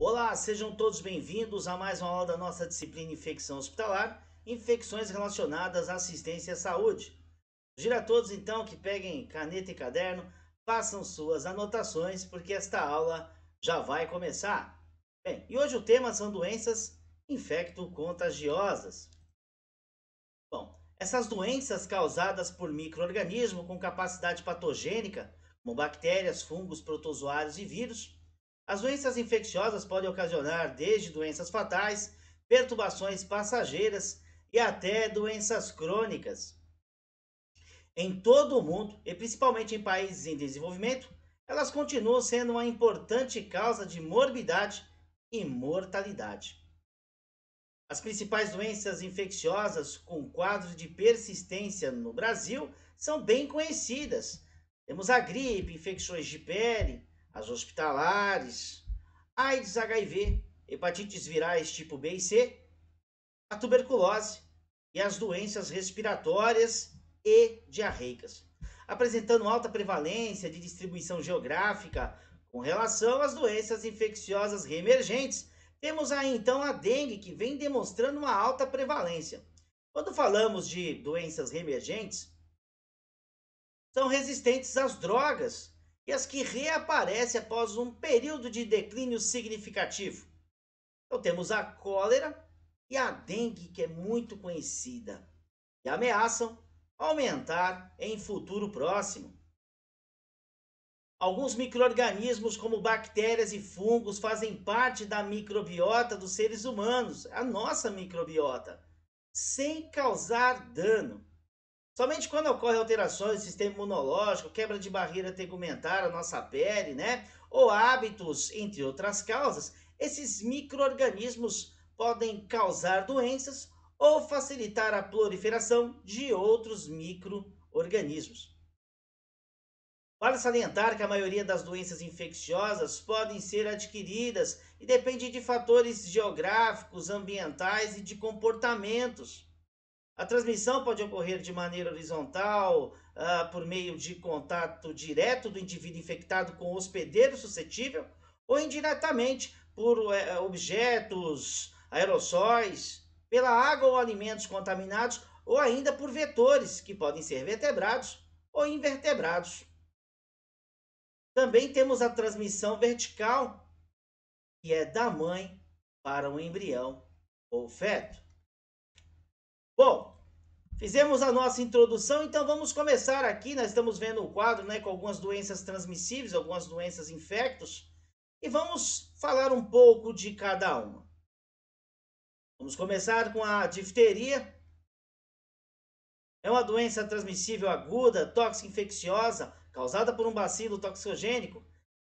Olá, sejam todos bem-vindos a mais uma aula da nossa disciplina Infecção Hospitalar, infecções relacionadas à assistência à saúde. Sugiro a todos então que peguem caneta e caderno, façam suas anotações, porque esta aula já vai começar. Bem, e hoje o tema são doenças infecto-contagiosas. Bom, essas doenças causadas por micro-organismos com capacidade patogênica, como bactérias, fungos, protozoários e vírus. As doenças infecciosas podem ocasionar desde doenças fatais, perturbações passageiras e até doenças crônicas. Em todo o mundo, e principalmente em países em desenvolvimento, elas continuam sendo uma importante causa de morbidade e mortalidade. As principais doenças infecciosas com quadro de persistência no Brasil são bem conhecidas. Temos a gripe, infecções de pele, as hospitalares, AIDS, HIV, hepatites virais tipo B e C, a tuberculose e as doenças respiratórias e diarreicas, apresentando alta prevalência de distribuição geográfica com relação às doenças infecciosas reemergentes. Temos aí então a dengue, que vem demonstrando uma alta prevalência. Quando falamos de doenças reemergentes, são resistentes às drogas e as que reaparecem após um período de declínio significativo. Então temos a cólera e a dengue, que é muito conhecida, e ameaçam aumentar em futuro próximo. Alguns micro-organismos, como bactérias e fungos, fazem parte da microbiota dos seres humanos, a nossa microbiota, sem causar dano. Somente quando ocorrem alterações do sistema imunológico, quebra de barreira tegumentar, a nossa pele, né? Ou hábitos, entre outras causas, esses micro-organismos podem causar doenças ou facilitar a proliferação de outros micro-organismos. Vale salientar que a maioria das doenças infecciosas podem ser adquiridas e depende de fatores geográficos, ambientais e de comportamentos. A transmissão pode ocorrer de maneira horizontal, por meio de contato direto do indivíduo infectado com o hospedeiro suscetível, ou indiretamente por objetos, aerossóis, pela água ou alimentos contaminados, ou ainda por vetores, que podem ser vertebrados ou invertebrados. Também temos a transmissão vertical, que é da mãe para o embrião ou feto. Bom, fizemos a nossa introdução, então vamos começar aqui. Nós estamos vendo o quadro, né, com algumas doenças transmissíveis, algumas doenças infectos, e vamos falar um pouco de cada uma. Vamos começar com a difteria. É uma doença transmissível aguda, tóxica infecciosa, causada por um bacilo toxigênico.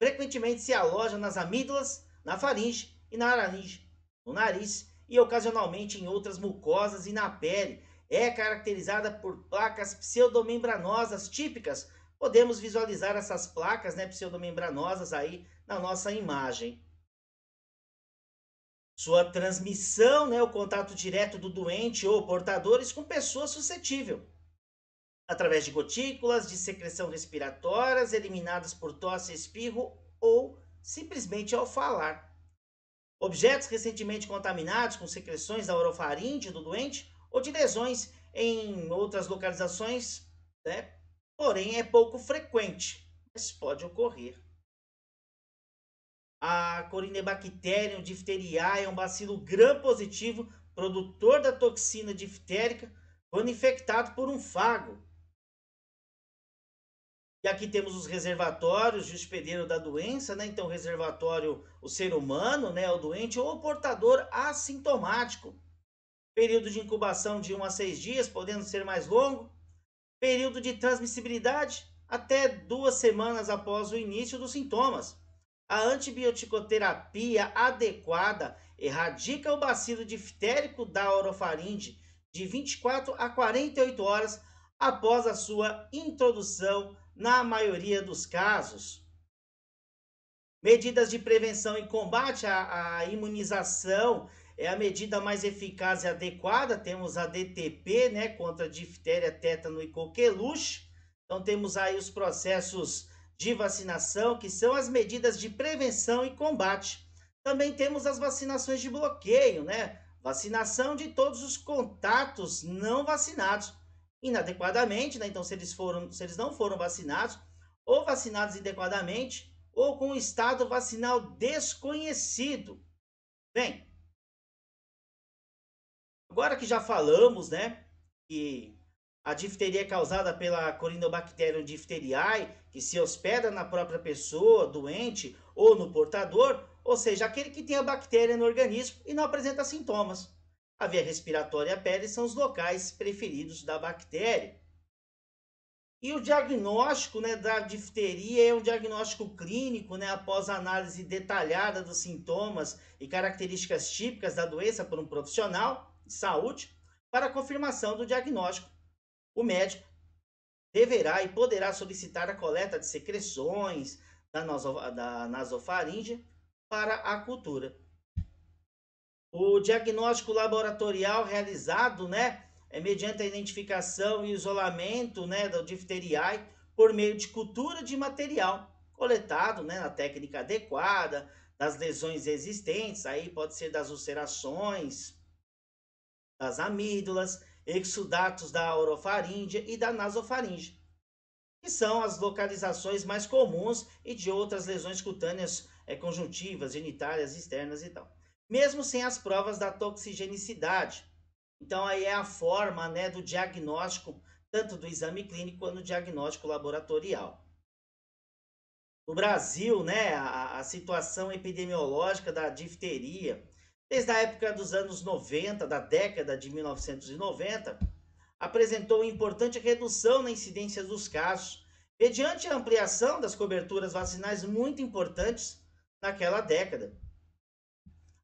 Frequentemente se aloja nas amígdalas, na faringe e na laringe, no nariz e ocasionalmente em outras mucosas e na pele. É caracterizada por placas pseudomembranosas típicas. Podemos visualizar essas placas, né, pseudomembranosas aí na nossa imagem. Sua transmissão, né, o contato direto do doente ou portadores com pessoa suscetível, através de gotículas de secreção respiratórias eliminadas por tosse, espirro ou simplesmente ao falar. Objetos recentemente contaminados com secreções da orofaringe do doente ou de lesões em outras localizações, né? Porém é pouco frequente, mas pode ocorrer. A Corynebacterium diphtheriae é um bacilo gram-positivo, produtor da toxina diftérica, quando infectado por um fago. E aqui temos os reservatórios de hospedeiro da doença, né? Então, reservatório, o ser humano, né? O doente ou o portador assintomático. Período de incubação de 1 a 6 dias, podendo ser mais longo. Período de transmissibilidade, até 2 semanas após o início dos sintomas. A antibioticoterapia adequada erradica o bacilo diftérico da orofaringe de 24 a 48 horas após a sua introdução na maioria dos casos. Medidas de prevenção e combate à imunização é a medida mais eficaz e adequada. Temos a DTP, né, contra diftéria, tétano e coqueluche. Então temos aí os processos de vacinação, que são as medidas de prevenção e combate. Também temos as vacinações de bloqueio, né? Vacinação de todos os contatos não vacinados inadequadamente, né? Então, se eles não foram vacinados, ou vacinados inadequadamente, ou com um estado vacinal desconhecido. Bem, agora que já falamos, né, que a difteria é causada pela Corynebacterium diphtheriae, que se hospeda na própria pessoa doente ou no portador, ou seja, aquele que tem a bactéria no organismo e não apresenta sintomas. A via respiratória e a pele são os locais preferidos da bactéria. E o diagnóstico, né, da difteria é um diagnóstico clínico, né, após análise detalhada dos sintomas e características típicas da doença por um profissional de saúde. Para a confirmação do diagnóstico, o médico deverá e poderá solicitar a coleta de secreções da nasofaringe para a cultura. O diagnóstico laboratorial realizado, né, é mediante a identificação e isolamento, né, do difteriae por meio de cultura de material coletado, né, na técnica adequada, das lesões existentes, aí pode ser das ulcerações, das amígdalas, exudatos da orofaringe e da nasofaringe, que são as localizações mais comuns e de outras lesões cutâneas conjuntivas, genitárias, externas e tal. Mesmo sem as provas da toxigenicidade. Então aí é a forma, né, do diagnóstico, tanto do exame clínico quanto do diagnóstico laboratorial. No Brasil, né, a situação epidemiológica da difteria, desde a época dos anos 90, da década de 1990, apresentou importante redução na incidência dos casos, mediante a ampliação das coberturas vacinais muito importantes naquela década.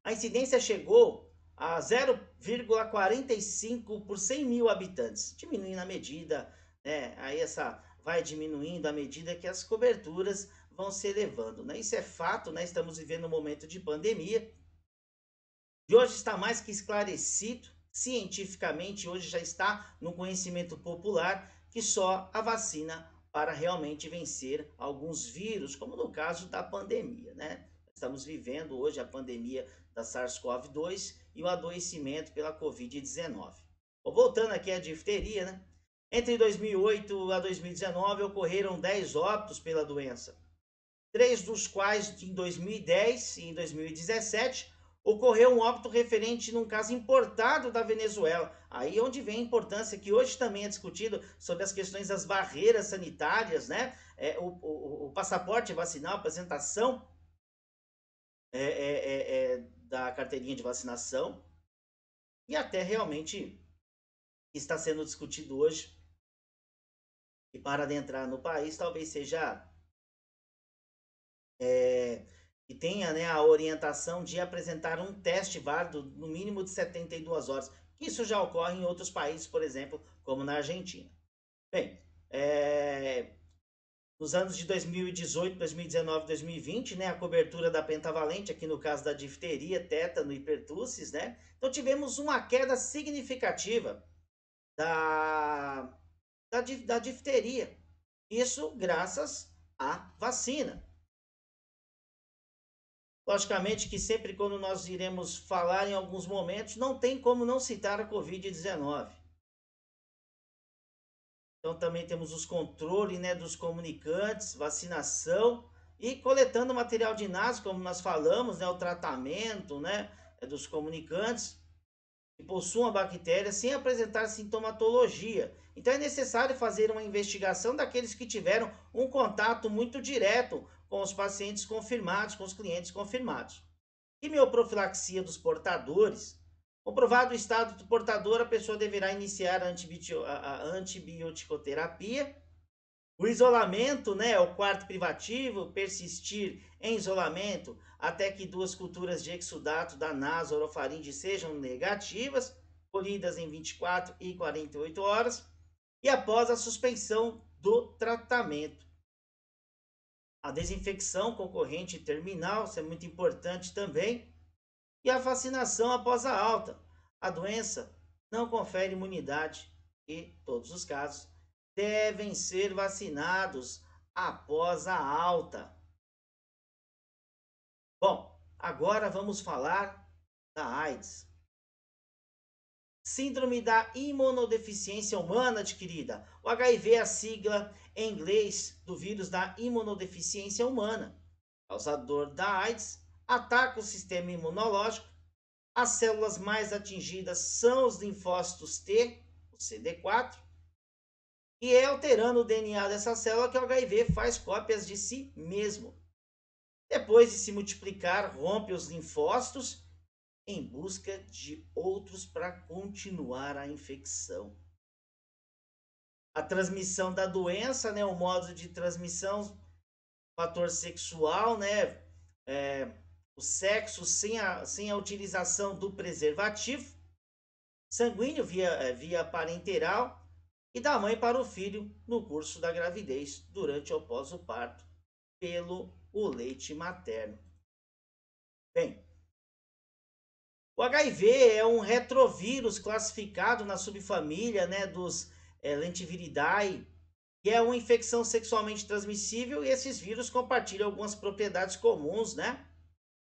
A incidência chegou a 0,45 por 100 mil habitantes, diminuindo a medida, né? Aí essa vai diminuindo à medida que as coberturas vão se elevando, né? Isso é fato, né? Estamos vivendo um momento de pandemia e hoje está mais que esclarecido cientificamente, hoje já está no conhecimento popular que só a vacina para realmente vencer alguns vírus, como no caso da pandemia, né? Estamos vivendo hoje a pandemia da SARS-CoV-2 e o adoecimento pela Covid-19. Voltando aqui à difteria, né? Entre 2008 a 2019 ocorreram 10 óbitos pela doença, 3 dos quais em 2010 e em 2017 ocorreu um óbito referente num caso importado da Venezuela. Aí onde vem a importância que hoje também é discutido sobre as questões das barreiras sanitárias, né? O passaporte vacinal, a apresentação da carteirinha de vacinação e até realmente está sendo discutido hoje e para adentrar no país talvez seja que tenha, né, a orientação de apresentar um teste válido no mínimo de 72 horas. Isso já ocorre em outros países, por exemplo, como na Argentina. Bem, nos anos de 2018, 2019, 2020, né, a cobertura da pentavalente, aqui no caso da difteria, tétano e pertussis, né? Então tivemos uma queda significativa da, da difteria. Isso graças à vacina. Logicamente que sempre quando nós iremos falar em alguns momentos, não tem como não citar a Covid-19. Então também temos os controles, né, dos comunicantes, vacinação e coletando material de NAS, como nós falamos, né, o tratamento, né, dos comunicantes que possuam a bactéria sem apresentar sintomatologia. Então é necessário fazer uma investigação daqueles que tiveram um contato muito direto com os pacientes confirmados, com os clientes confirmados. Quimioprofilaxia dos portadores. Comprovado o estado do portador, a pessoa deverá iniciar a antibioticoterapia. O isolamento, né, o quarto privativo, persistir em isolamento até que 2 culturas de exudato da nasorofaringe sejam negativas, colhidas em 24 e 48 horas, e após a suspensão do tratamento. A desinfecção concorrente terminal, isso é muito importante também, e a vacinação após a alta. A doença não confere imunidade e, todos os casos, devem ser vacinados após a alta. Bom, agora vamos falar da AIDS. Síndrome da imunodeficiência humana adquirida. O HIV é a sigla em inglês do vírus da imunodeficiência humana. Causador da AIDS, ataca o sistema imunológico. As células mais atingidas são os linfócitos T, o CD4, e é alterando o DNA dessa célula que o HIV faz cópias de si mesmo. Depois de se multiplicar, rompe os linfócitos em busca de outros para continuar a infecção. A transmissão da doença, né, o modo de transmissão, fator sexual, né, o sexo sem a utilização do preservativo, sanguíneo via parenteral e da mãe para o filho no curso da gravidez, durante ou após o parto, pelo o leite materno. Bem, o HIV é um retrovírus classificado na subfamília, né, dos Lentiviridae, que é uma infecção sexualmente transmissível, e esses vírus compartilham algumas propriedades comuns, né?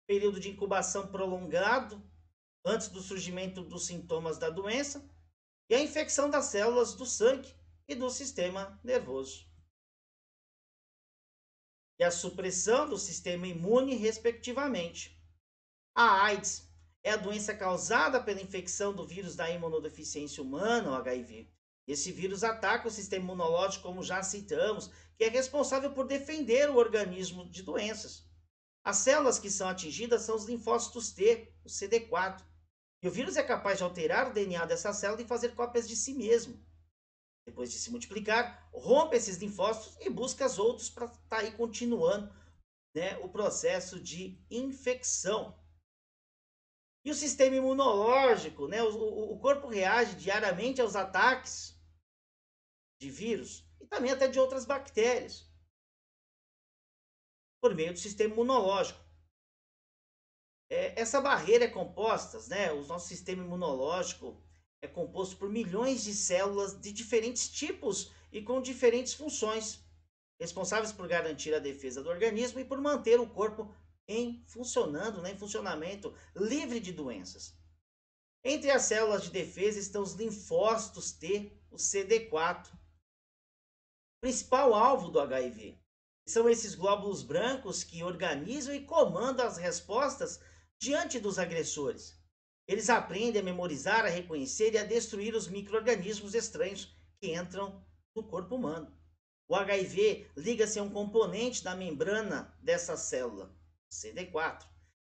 Período de incubação prolongado antes do surgimento dos sintomas da doença e a infecção das células do sangue e do sistema nervoso. E a supressão do sistema imune, respectivamente. A AIDS é a doença causada pela infecção do vírus da imunodeficiência humana, o HIV. Esse vírus ataca o sistema imunológico, como já citamos, que é responsável por defender o organismo de doenças. As células que são atingidas são os linfócitos T, o CD4. E o vírus é capaz de alterar o DNA dessa célula e fazer cópias de si mesmo. Depois de se multiplicar, rompe esses linfócitos e busca os outros para estar aí continuando, né, o processo de infecção. E o sistema imunológico, né, o corpo reage diariamente aos ataques de vírus e também até de outras bactérias, por meio do sistema imunológico. Essa barreira é composta, né, o nosso sistema imunológico é composto por milhões de células de diferentes tipos e com diferentes funções, responsáveis por garantir a defesa do organismo e por manter o corpo em funcionamento, livre de doenças. Entre as células de defesa estão os linfócitos T, o CD4, principal alvo do HIV. São esses glóbulos brancos que organizam e comandam as respostas diante dos agressores. Eles aprendem a memorizar, a reconhecer e a destruir os micro-organismos estranhos que entram no corpo humano. O HIV liga-se a um componente da membrana dessa célula, CD4,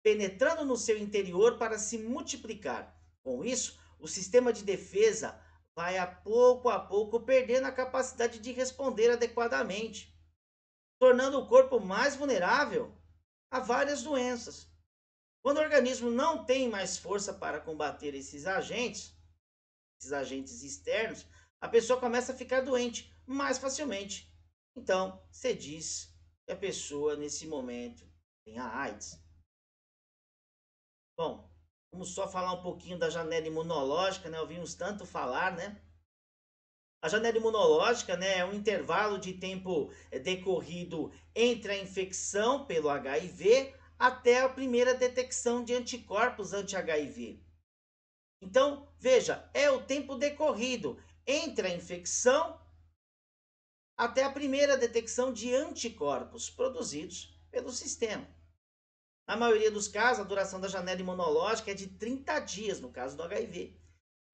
penetrando no seu interior para se multiplicar. Com isso, o sistema de defesa vai a pouco perdendo a capacidade de responder adequadamente, tornando o corpo mais vulnerável a várias doenças. Quando o organismo não tem mais força para combater esses agentes externos, a pessoa começa a ficar doente mais facilmente. Então, se diz que a pessoa, nesse momento, tem a AIDS. Bom, vamos só falar um pouquinho da janela imunológica, né? Ouvimos tanto falar, né? A janela imunológica, né, é um intervalo de tempo decorrido entre a infecção pelo HIV até a primeira detecção de anticorpos anti-HIV. Então, veja, é o tempo decorrido entre a infecção até a primeira detecção de anticorpos produzidos pelo sistema. Na maioria dos casos, a duração da janela imunológica é de 30 dias, no caso do HIV.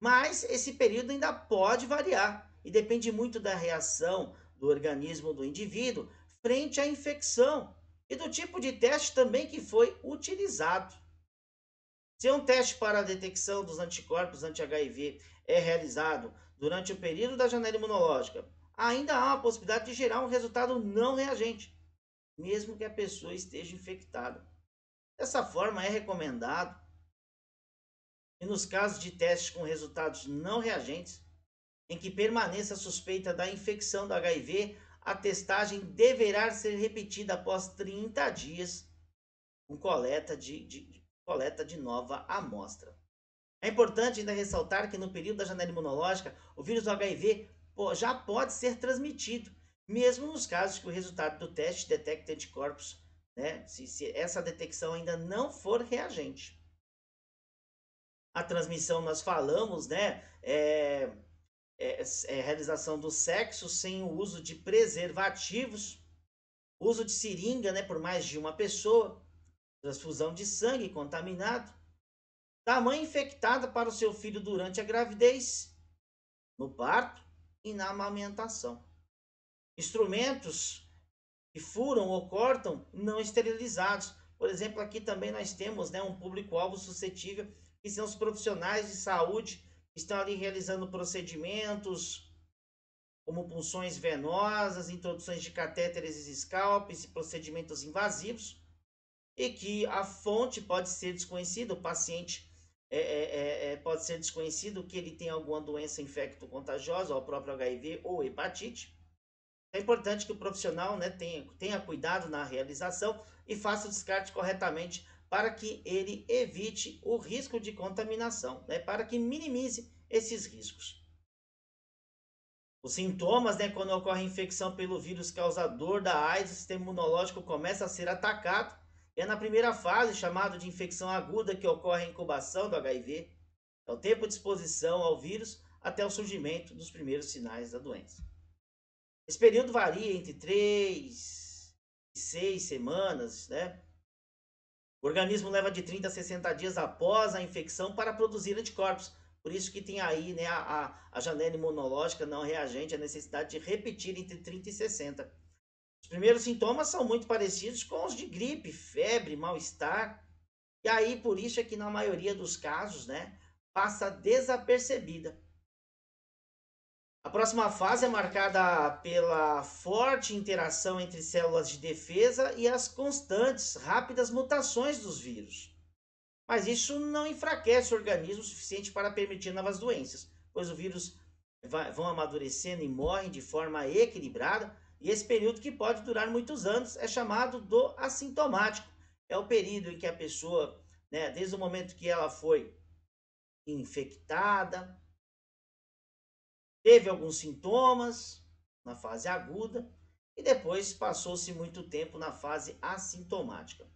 Mas esse período ainda pode variar e depende muito da reação do organismo do indivíduo frente à infecção e do tipo de teste também que foi utilizado. Se um teste para a detecção dos anticorpos anti-HIV é realizado durante o período da janela imunológica, ainda há a possibilidade de gerar um resultado não reagente, mesmo que a pessoa esteja infectada. Dessa forma, é recomendado, e nos casos de testes com resultados não reagentes, em que permaneça a suspeita da infecção do HIV, a testagem deverá ser repetida após 30 dias, com coleta de nova amostra. É importante ainda ressaltar que no período da janela imunológica, o vírus do HIV já pode ser transmitido, mesmo nos casos que o resultado do teste detecte anticorpos né? Se essa detecção ainda não for reagente. A transmissão nós falamos, né? Realização do sexo sem o uso de preservativos, uso de seringa, né, por mais de uma pessoa, transfusão de sangue contaminado, da mãe infectada para o seu filho durante a gravidez, no parto e na amamentação. Instrumentos que furam ou cortam não esterilizados. Por exemplo, aqui também nós temos, né, um público-alvo suscetível, que são os profissionais de saúde que estão ali realizando procedimentos como punções venosas, introduções de catéteres e scalpes e procedimentos invasivos, e que a fonte pode ser desconhecida, o paciente pode ser desconhecido que ele tem alguma doença infecto-contagiosa, ou o próprio HIV ou hepatite. É importante que o profissional, né, tenha cuidado na realização e faça o descarte corretamente para que ele evite o risco de contaminação, né, para que minimize esses riscos. Os sintomas, né, quando ocorre infecção pelo vírus causador da AIDS, o sistema imunológico começa a ser atacado. É na primeira fase, chamado de infecção aguda, que ocorre a incubação do HIV. É o tempo de exposição ao vírus até o surgimento dos primeiros sinais da doença. Esse período varia entre 3 e 6 semanas, né? O organismo leva de 30 a 60 dias após a infecção para produzir anticorpos. Por isso que tem aí, né, a janela imunológica não reagente, a necessidade de repetir entre 30 e 60. Os primeiros sintomas são muito parecidos com os de gripe, febre, mal-estar. E aí, por isso é que na maioria dos casos, né, passa desapercebida. A próxima fase é marcada pela forte interação entre células de defesa e as constantes, rápidas mutações dos vírus. Mas isso não enfraquece o organismo o suficiente para permitir novas doenças, pois os vírus vão amadurecendo e morrem de forma equilibrada, e esse período, que pode durar muitos anos, é chamado do assintomático. É o período em que a pessoa, né, desde o momento que ela foi infectada, teve alguns sintomas na fase aguda e depois passou-se muito tempo na fase assintomática.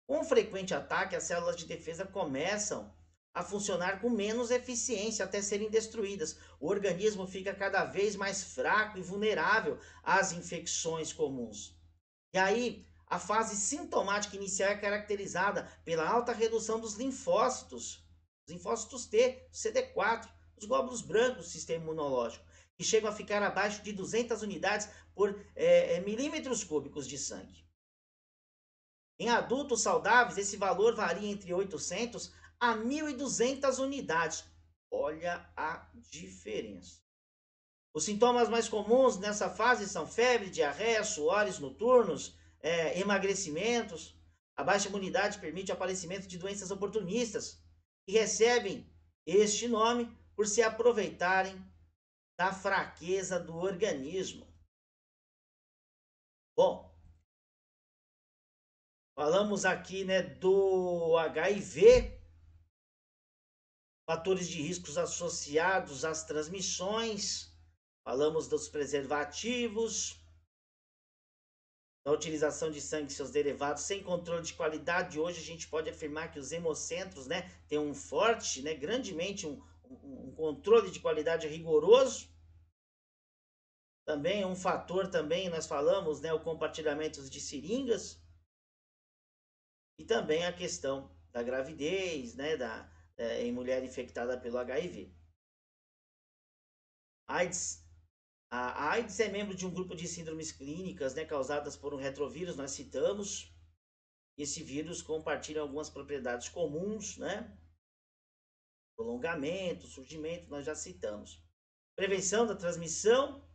Com o frequente ataque, as células de defesa começam a funcionar com menos eficiência até serem destruídas. O organismo fica cada vez mais fraco e vulnerável às infecções comuns. E aí, a fase sintomática inicial é caracterizada pela alta redução dos linfócitos, os linfócitos T, CD4, os glóbulos brancos do sistema imunológico, que chegam a ficar abaixo de 200 unidades por milímetros cúbicos de sangue. Em adultos saudáveis, esse valor varia entre 800 a 1.200 unidades. Olha a diferença. Os sintomas mais comuns nessa fase são febre, diarreia, suores noturnos, emagrecimentos. A baixa imunidade permite o aparecimento de doenças oportunistas, que recebem este nome por se aproveitarem da fraqueza do organismo. Bom, falamos aqui, né, do HIV, fatores de riscos associados às transmissões, falamos dos preservativos, da utilização de sangue e seus derivados sem controle de qualidade. Hoje a gente pode afirmar que os hemocentros, né, têm um forte, né, grandemente um controle de qualidade rigoroso. Também um fator, também nós falamos, né, o compartilhamento de seringas, e também a questão da gravidez, né, em mulher infectada pelo HIV. AIDS. A AIDS é membro de um grupo de síndromes clínicas, né, causadas por um retrovírus, nós citamos. Esse vírus compartilha algumas propriedades comuns, né? Prolongamento, surgimento, nós já citamos. Prevenção da transmissão,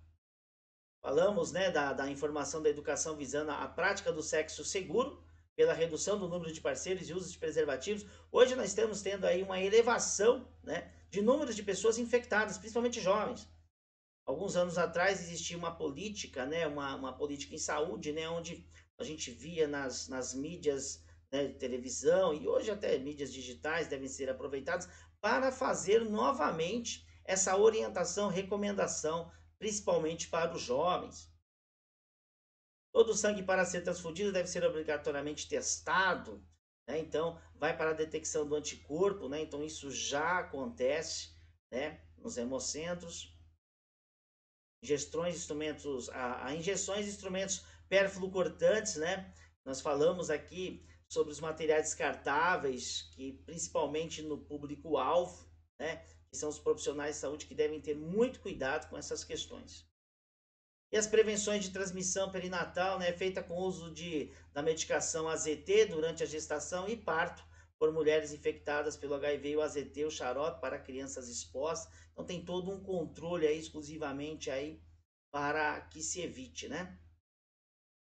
falamos, né, da informação da educação visando a prática do sexo seguro, pela redução do número de parceiros e uso de preservativos. Hoje nós estamos tendo aí uma elevação, né, de números de pessoas infectadas, principalmente jovens. Alguns anos atrás existia uma política, né, uma política em saúde, né, onde a gente via nas mídias, né, de televisão, e hoje até mídias digitais devem ser aproveitadas para fazer novamente essa orientação, recomendação, principalmente para os jovens. Todo o sangue para ser transfundido deve ser obrigatoriamente testado, né? Então, vai para a detecção do anticorpo, né? Então, isso já acontece, né? Nos hemocentros. Injeções de instrumentos perfluocortantes, né? Nós falamos aqui sobre os materiais descartáveis, que principalmente no público-alvo, né? Que são os profissionais de saúde que devem ter muito cuidado com essas questões. E as prevenções de transmissão perinatal, né, feita com o uso da medicação AZT durante a gestação e parto por mulheres infectadas pelo HIV e o AZT, o xarope para crianças expostas. Então tem todo um controle aí exclusivamente aí para que se evite, né?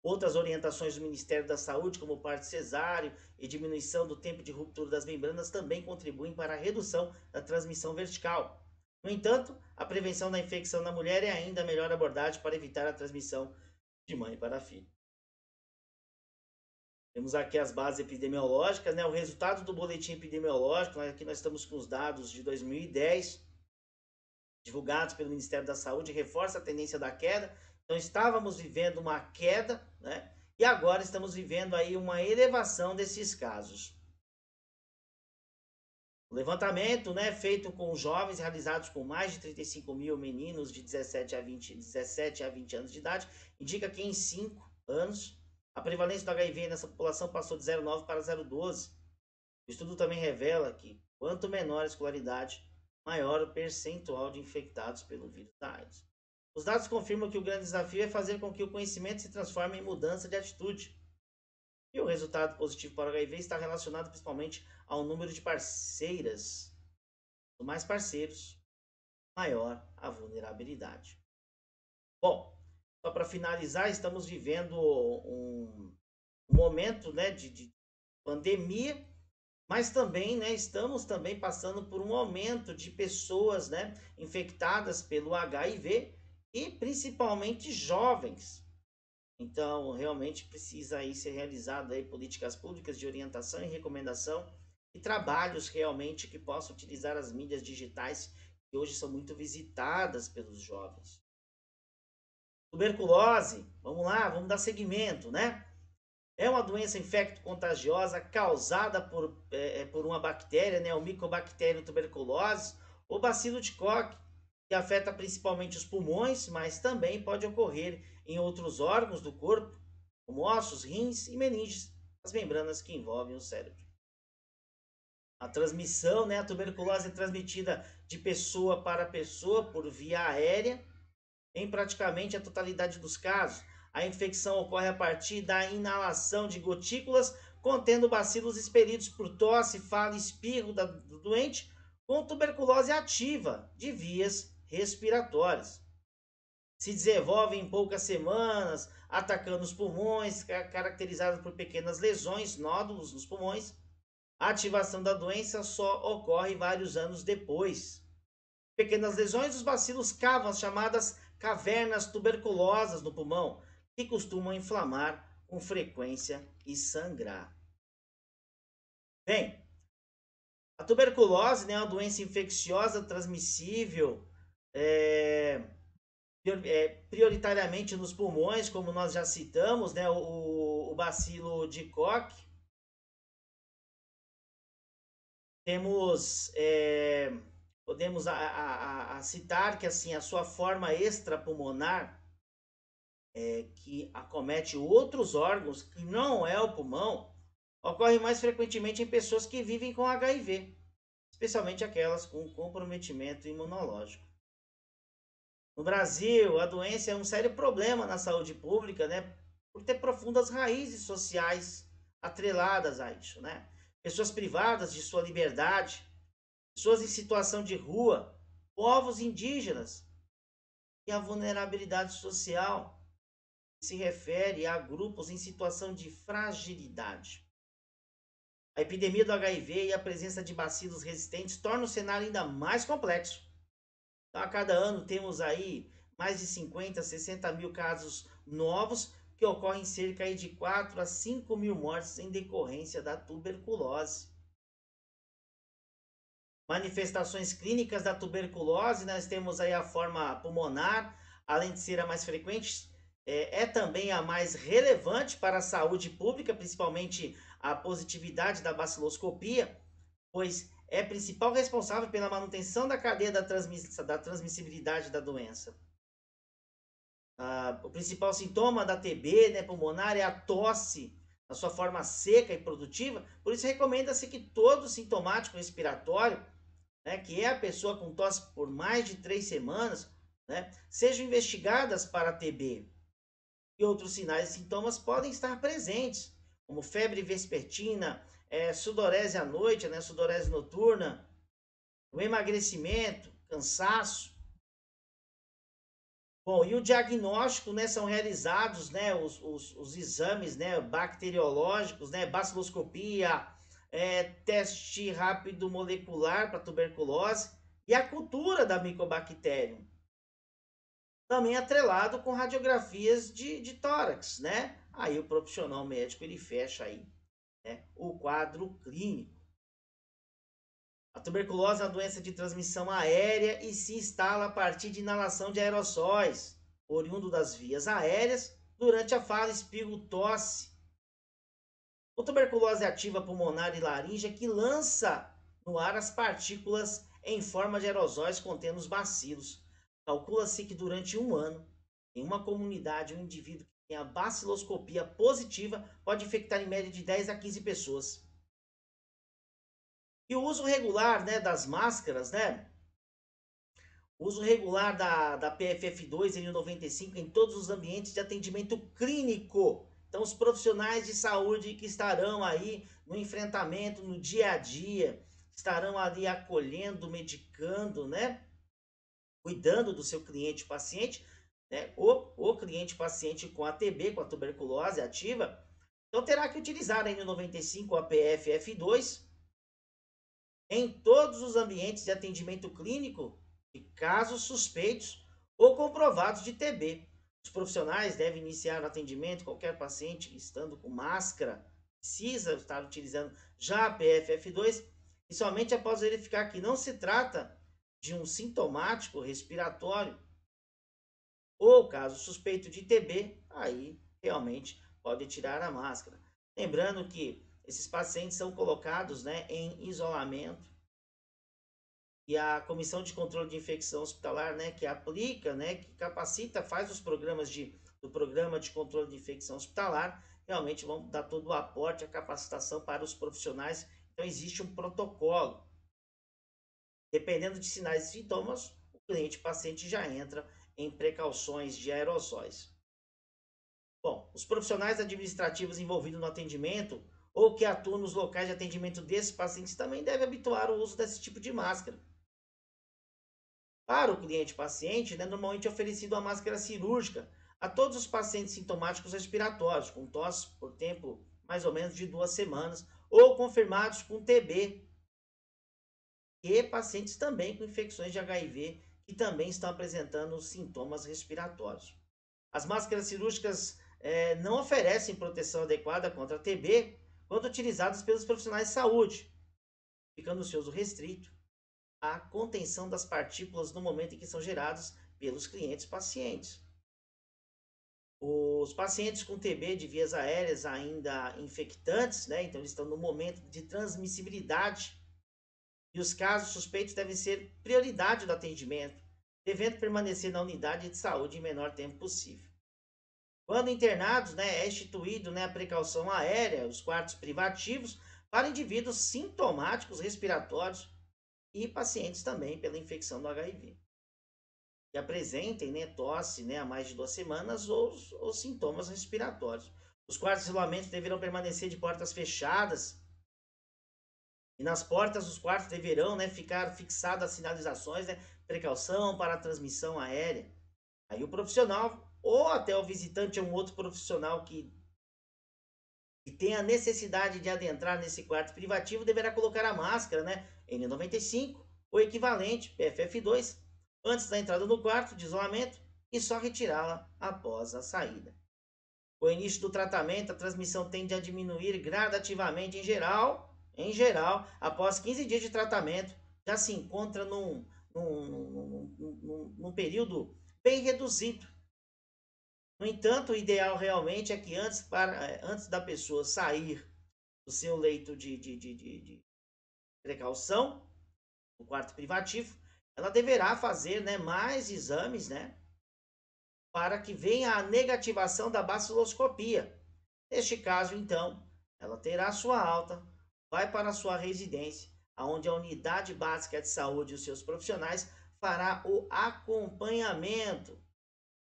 Outras orientações do Ministério da Saúde, como parto cesáreo e diminuição do tempo de ruptura das membranas, também contribuem para a redução da transmissão vertical. No entanto, a prevenção da infecção na mulher é ainda a melhor abordagem para evitar a transmissão de mãe para filho. Temos aqui as bases epidemiológicas, né? O resultado do boletim epidemiológico, aqui nós estamos com os dados de 2010, divulgados pelo Ministério da Saúde, reforça a tendência da queda. Então estávamos vivendo uma queda, né? E agora estamos vivendo aí uma elevação desses casos. O levantamento, né, feito com jovens realizados com mais de 35 mil meninos de 17 a 20 anos de idade, indica que em 5 anos a prevalência do HIV nessa população passou de 0,9 para 0,12. O estudo também revela que quanto menor a escolaridade, maior o percentual de infectados pelo vírus da AIDS. Os dados confirmam que o grande desafio é fazer com que o conhecimento se transforme em mudança de atitude. E o resultado positivo para o HIV está relacionado principalmente ao número de parceiras. Quanto mais parceiros, maior a vulnerabilidade. Bom, só para finalizar, estamos vivendo um momento, né, de pandemia, mas também, né, estamos também passando por um aumento de pessoas, né, infectadas pelo HIV e principalmente jovens. Então, realmente precisa aí ser realizado aí políticas públicas de orientação e recomendação e trabalhos realmente que possam utilizar as mídias digitais que hoje são muito visitadas pelos jovens. Tuberculose, vamos lá, vamos dar seguimento, né? É uma doença infecto-contagiosa causada por uma bactéria, né, o Mycobacterium tuberculose, ou bacilo de Koch, que afeta principalmente os pulmões, mas também pode ocorrer em outros órgãos do corpo, como ossos, rins e meninges, as membranas que envolvem o cérebro. A transmissão, né, a tuberculose é transmitida de pessoa para pessoa por via aérea, em praticamente a totalidade dos casos. A infecção ocorre a partir da inalação de gotículas contendo bacilos expelidos por tosse, fala e espirro do doente com tuberculose ativa de vias respiratórias. Se desenvolve em poucas semanas, atacando os pulmões, caracterizado por pequenas lesões, nódulos nos pulmões. A ativação da doença só ocorre vários anos depois. Pequenas lesões, os bacilos cavam as chamadas cavernas tuberculosas no pulmão, que costumam inflamar com frequência e sangrar. Bem, a tuberculose, né, é uma doença infecciosa transmissível, prioritariamente nos pulmões, como nós já citamos, né, o bacilo de Koch. Podemos citar que assim, a sua forma extrapulmonar, que acomete outros órgãos que não é o pulmão, ocorre mais frequentemente em pessoas que vivem com HIV, especialmente aquelas com comprometimento imunológico. No Brasil, a doença é um sério problema na saúde pública, né, por ter profundas raízes sociais atreladas a isso, né? Pessoas privadas de sua liberdade, pessoas em situação de rua, povos indígenas e a vulnerabilidade social se refere a grupos em situação de fragilidade. A epidemia do HIV e a presença de bacilos resistentes torna o cenário ainda mais complexo. Então, a cada ano temos aí mais de 50, 60 mil casos novos, que ocorrem cerca de 4 a 5 mil mortes em decorrência da tuberculose. Manifestações clínicas da tuberculose, nós temos aí a forma pulmonar, além de ser a mais frequente, é também a mais relevante para a saúde pública, principalmente a positividade da baciloscopia, pois é principal responsável pela manutenção da cadeia da transmissibilidade da doença. O principal sintoma da TB, né, pulmonar, é a tosse, na sua forma seca e produtiva. Por isso recomenda-se que todo sintomático respiratório, né, que é a pessoa com tosse por mais de 3 semanas, né, sejam investigadas para TB. E outros sinais e sintomas podem estar presentes, como febre vespertina, sudorese à noite, né, sudorese noturna, o emagrecimento, cansaço. Bom, e o diagnóstico, né, são realizados, né, os exames, né, bacteriológicos, né, baciloscopia, teste rápido molecular para tuberculose e a cultura da Mycobacterium. Também atrelado com radiografias de tórax, né? Aí o profissional médico ele fecha aí, né, o quadro clínico. A tuberculose é uma doença de transmissão aérea e se instala a partir de inalação de aerossóis, oriundo das vias aéreas, durante a fala espirro-tosse. A tuberculose ativa pulmonar e laríngea que lança no ar as partículas em forma de aerosóis contendo os bacilos. Calcula-se que durante um ano, em uma comunidade, um indivíduo que tem a baciloscopia positiva pode infectar em média de 10 a 15 pessoas. E o uso regular, né, das máscaras, né? O uso regular da PFF2 N95 em todos os ambientes de atendimento clínico. Então, os profissionais de saúde que estarão aí no enfrentamento, no dia a dia, estarão ali acolhendo, medicando, né? Cuidando do seu cliente paciente, né? O cliente paciente com a TB, com a tuberculose ativa. Então, terá que utilizar a N95 ou a PFF2 em todos os ambientes de atendimento clínico de casos suspeitos ou comprovados de TB. Os profissionais devem iniciar o atendimento qualquer paciente estando com máscara, precisa estar utilizando já a PFF2 e somente após verificar que não se trata de um sintomático respiratório ou caso suspeito de TB, aí realmente pode tirar a máscara. Lembrando que esses pacientes são colocados, né, em isolamento e a Comissão de Controle de Infecção Hospitalar, né, que aplica, né, que capacita, faz os programas do Programa de Controle de Infecção Hospitalar, realmente vão dar todo o aporte, a capacitação para os profissionais. Então, existe um protocolo. Dependendo de sinais e sintomas, o cliente paciente já entra em precauções de aerossóis. Bom, os profissionais administrativos envolvidos no atendimento ou que atuam nos locais de atendimento desses pacientes também devem habituar o uso desse tipo de máscara. Para o cliente paciente, né, normalmente é oferecido a máscara cirúrgica a todos os pacientes sintomáticos respiratórios, com tosse por tempo mais ou menos de 2 semanas, ou confirmados com TB, e pacientes também com infecções de HIV, que também estão apresentando sintomas respiratórios. As máscaras cirúrgicas não oferecem proteção adequada contra a TB quando utilizadas pelos profissionais de saúde, ficando o seu uso restrito a contenção das partículas no momento em que são geradas pelos clientes pacientes. Os pacientes com TB de vias aéreas ainda infectantes, né, então eles estão no momento de transmissibilidade e os casos suspeitos devem ser prioridade do atendimento, devendo permanecer na unidade de saúde em menor tempo possível. Quando internados, né, é instituído, né, a precaução aérea, os quartos privativos, para indivíduos sintomáticos respiratórios e pacientes também pela infecção do HIV. Que apresentem, né, tosse, né, há mais de 2 semanas ou sintomas respiratórios. Os quartos de isolamento deverão permanecer de portas fechadas e nas portas dos quartos deverão, né, ficar fixadas as sinalizações, né, precaução para a transmissão aérea. Aí o profissional ou até o visitante é um outro profissional que tem a necessidade de adentrar nesse quarto privativo deverá colocar a máscara, né, N95 ou equivalente, PFF2, antes da entrada no quarto de isolamento e só retirá-la após a saída. Com o início do tratamento, a transmissão tende a diminuir gradativamente após 15 dias de tratamento, já se encontra num período bem reduzido. No entanto, o ideal realmente é que antes da pessoa sair do seu leito de precaução, do quarto privativo, ela deverá fazer, né, mais exames, né, para que venha a negativação da baciloscopia. Neste caso, então, ela terá sua alta, vai para a sua residência, onde a unidade básica de saúde e os seus profissionais fará o acompanhamento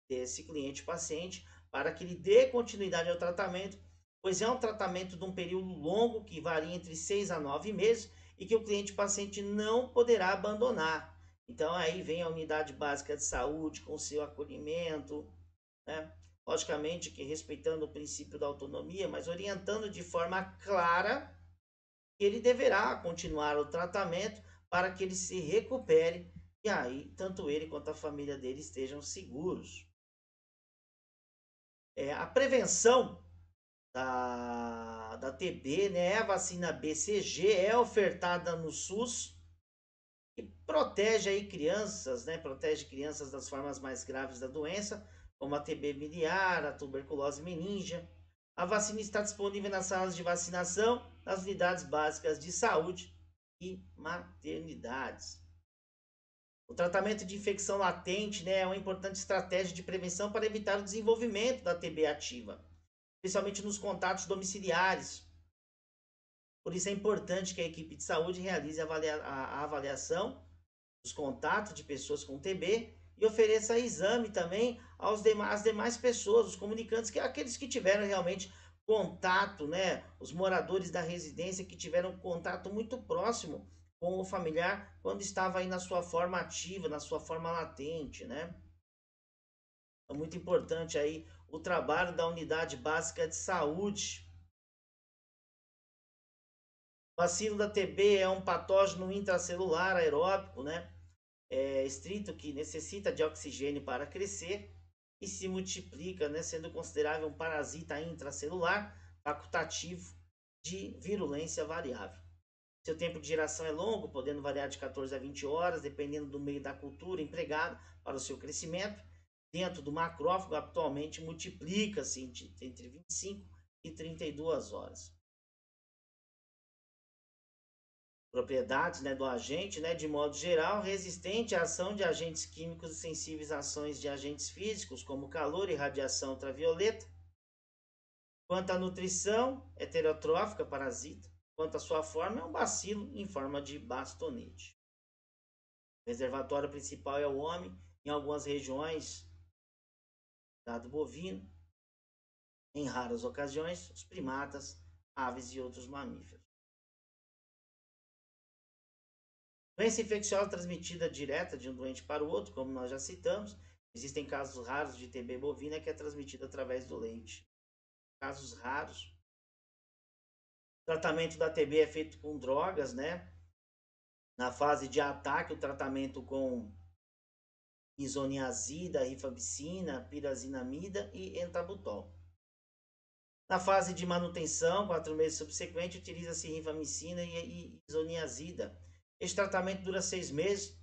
desse cliente paciente para que ele dê continuidade ao tratamento, pois é um tratamento de um período longo que varia entre 6 a 9 meses e que o cliente paciente não poderá abandonar. Então aí vem a unidade básica de saúde com seu acolhimento, né? Logicamente que respeitando o princípio da autonomia, mas orientando de forma clara que ele deverá continuar o tratamento para que ele se recupere e aí tanto ele quanto a família dele estejam seguros. A prevenção da TB, né, a vacina BCG é ofertada no SUS e protege aí crianças, né, protege crianças das formas mais graves da doença, como a TB miliar, a tuberculose meningea. A vacina está disponível nas salas de vacinação, nas unidades básicas de saúde e maternidades. O tratamento de infecção latente, né, é uma importante estratégia de prevenção para evitar o desenvolvimento da TB ativa, especialmente nos contatos domiciliares. Por isso é importante que a equipe de saúde realize a avaliação dos contatos de pessoas com TB e ofereça exame também às demais pessoas, os comunicantes, que aqueles que tiveram realmente contato, né, os moradores da residência que tiveram contato muito próximo com o familiar quando estava aí na sua forma ativa, na sua forma latente, né? É muito importante aí o trabalho da unidade básica de saúde. O bacilo da TB é um patógeno intracelular aeróbico, né? Estrito que necessita de oxigênio para crescer e se multiplica, né? Sendo considerável um parasita intracelular facultativo de virulência variável. Seu tempo de geração é longo, podendo variar de 14 a 20 horas, dependendo do meio da cultura empregado para o seu crescimento. Dentro do macrófago, atualmente multiplica-se entre 25 e 32 horas. Propriedades, né, do agente, né, de modo geral, resistente à ação de agentes químicos e sensíveis a ações de agentes físicos, como calor e radiação ultravioleta. Quanto à nutrição, heterotrófica, parasita. Quanto à sua forma, é um bacilo em forma de bastonete. O reservatório principal é o homem, em algumas regiões, gado bovino, em raras ocasiões, os primatas, aves e outros mamíferos. Doença infecciosa transmitida direta de um doente para o outro, como nós já citamos. Existem casos raros de TB bovina que é transmitida através do leite. Casos raros. O tratamento da TB é feito com drogas, né? Na fase de ataque, o tratamento com isoniazida, rifamicina, pirazinamida e entabutol. Na fase de manutenção, 4 meses subsequentes, utiliza-se rifamicina e isoniazida. Este tratamento dura 6 meses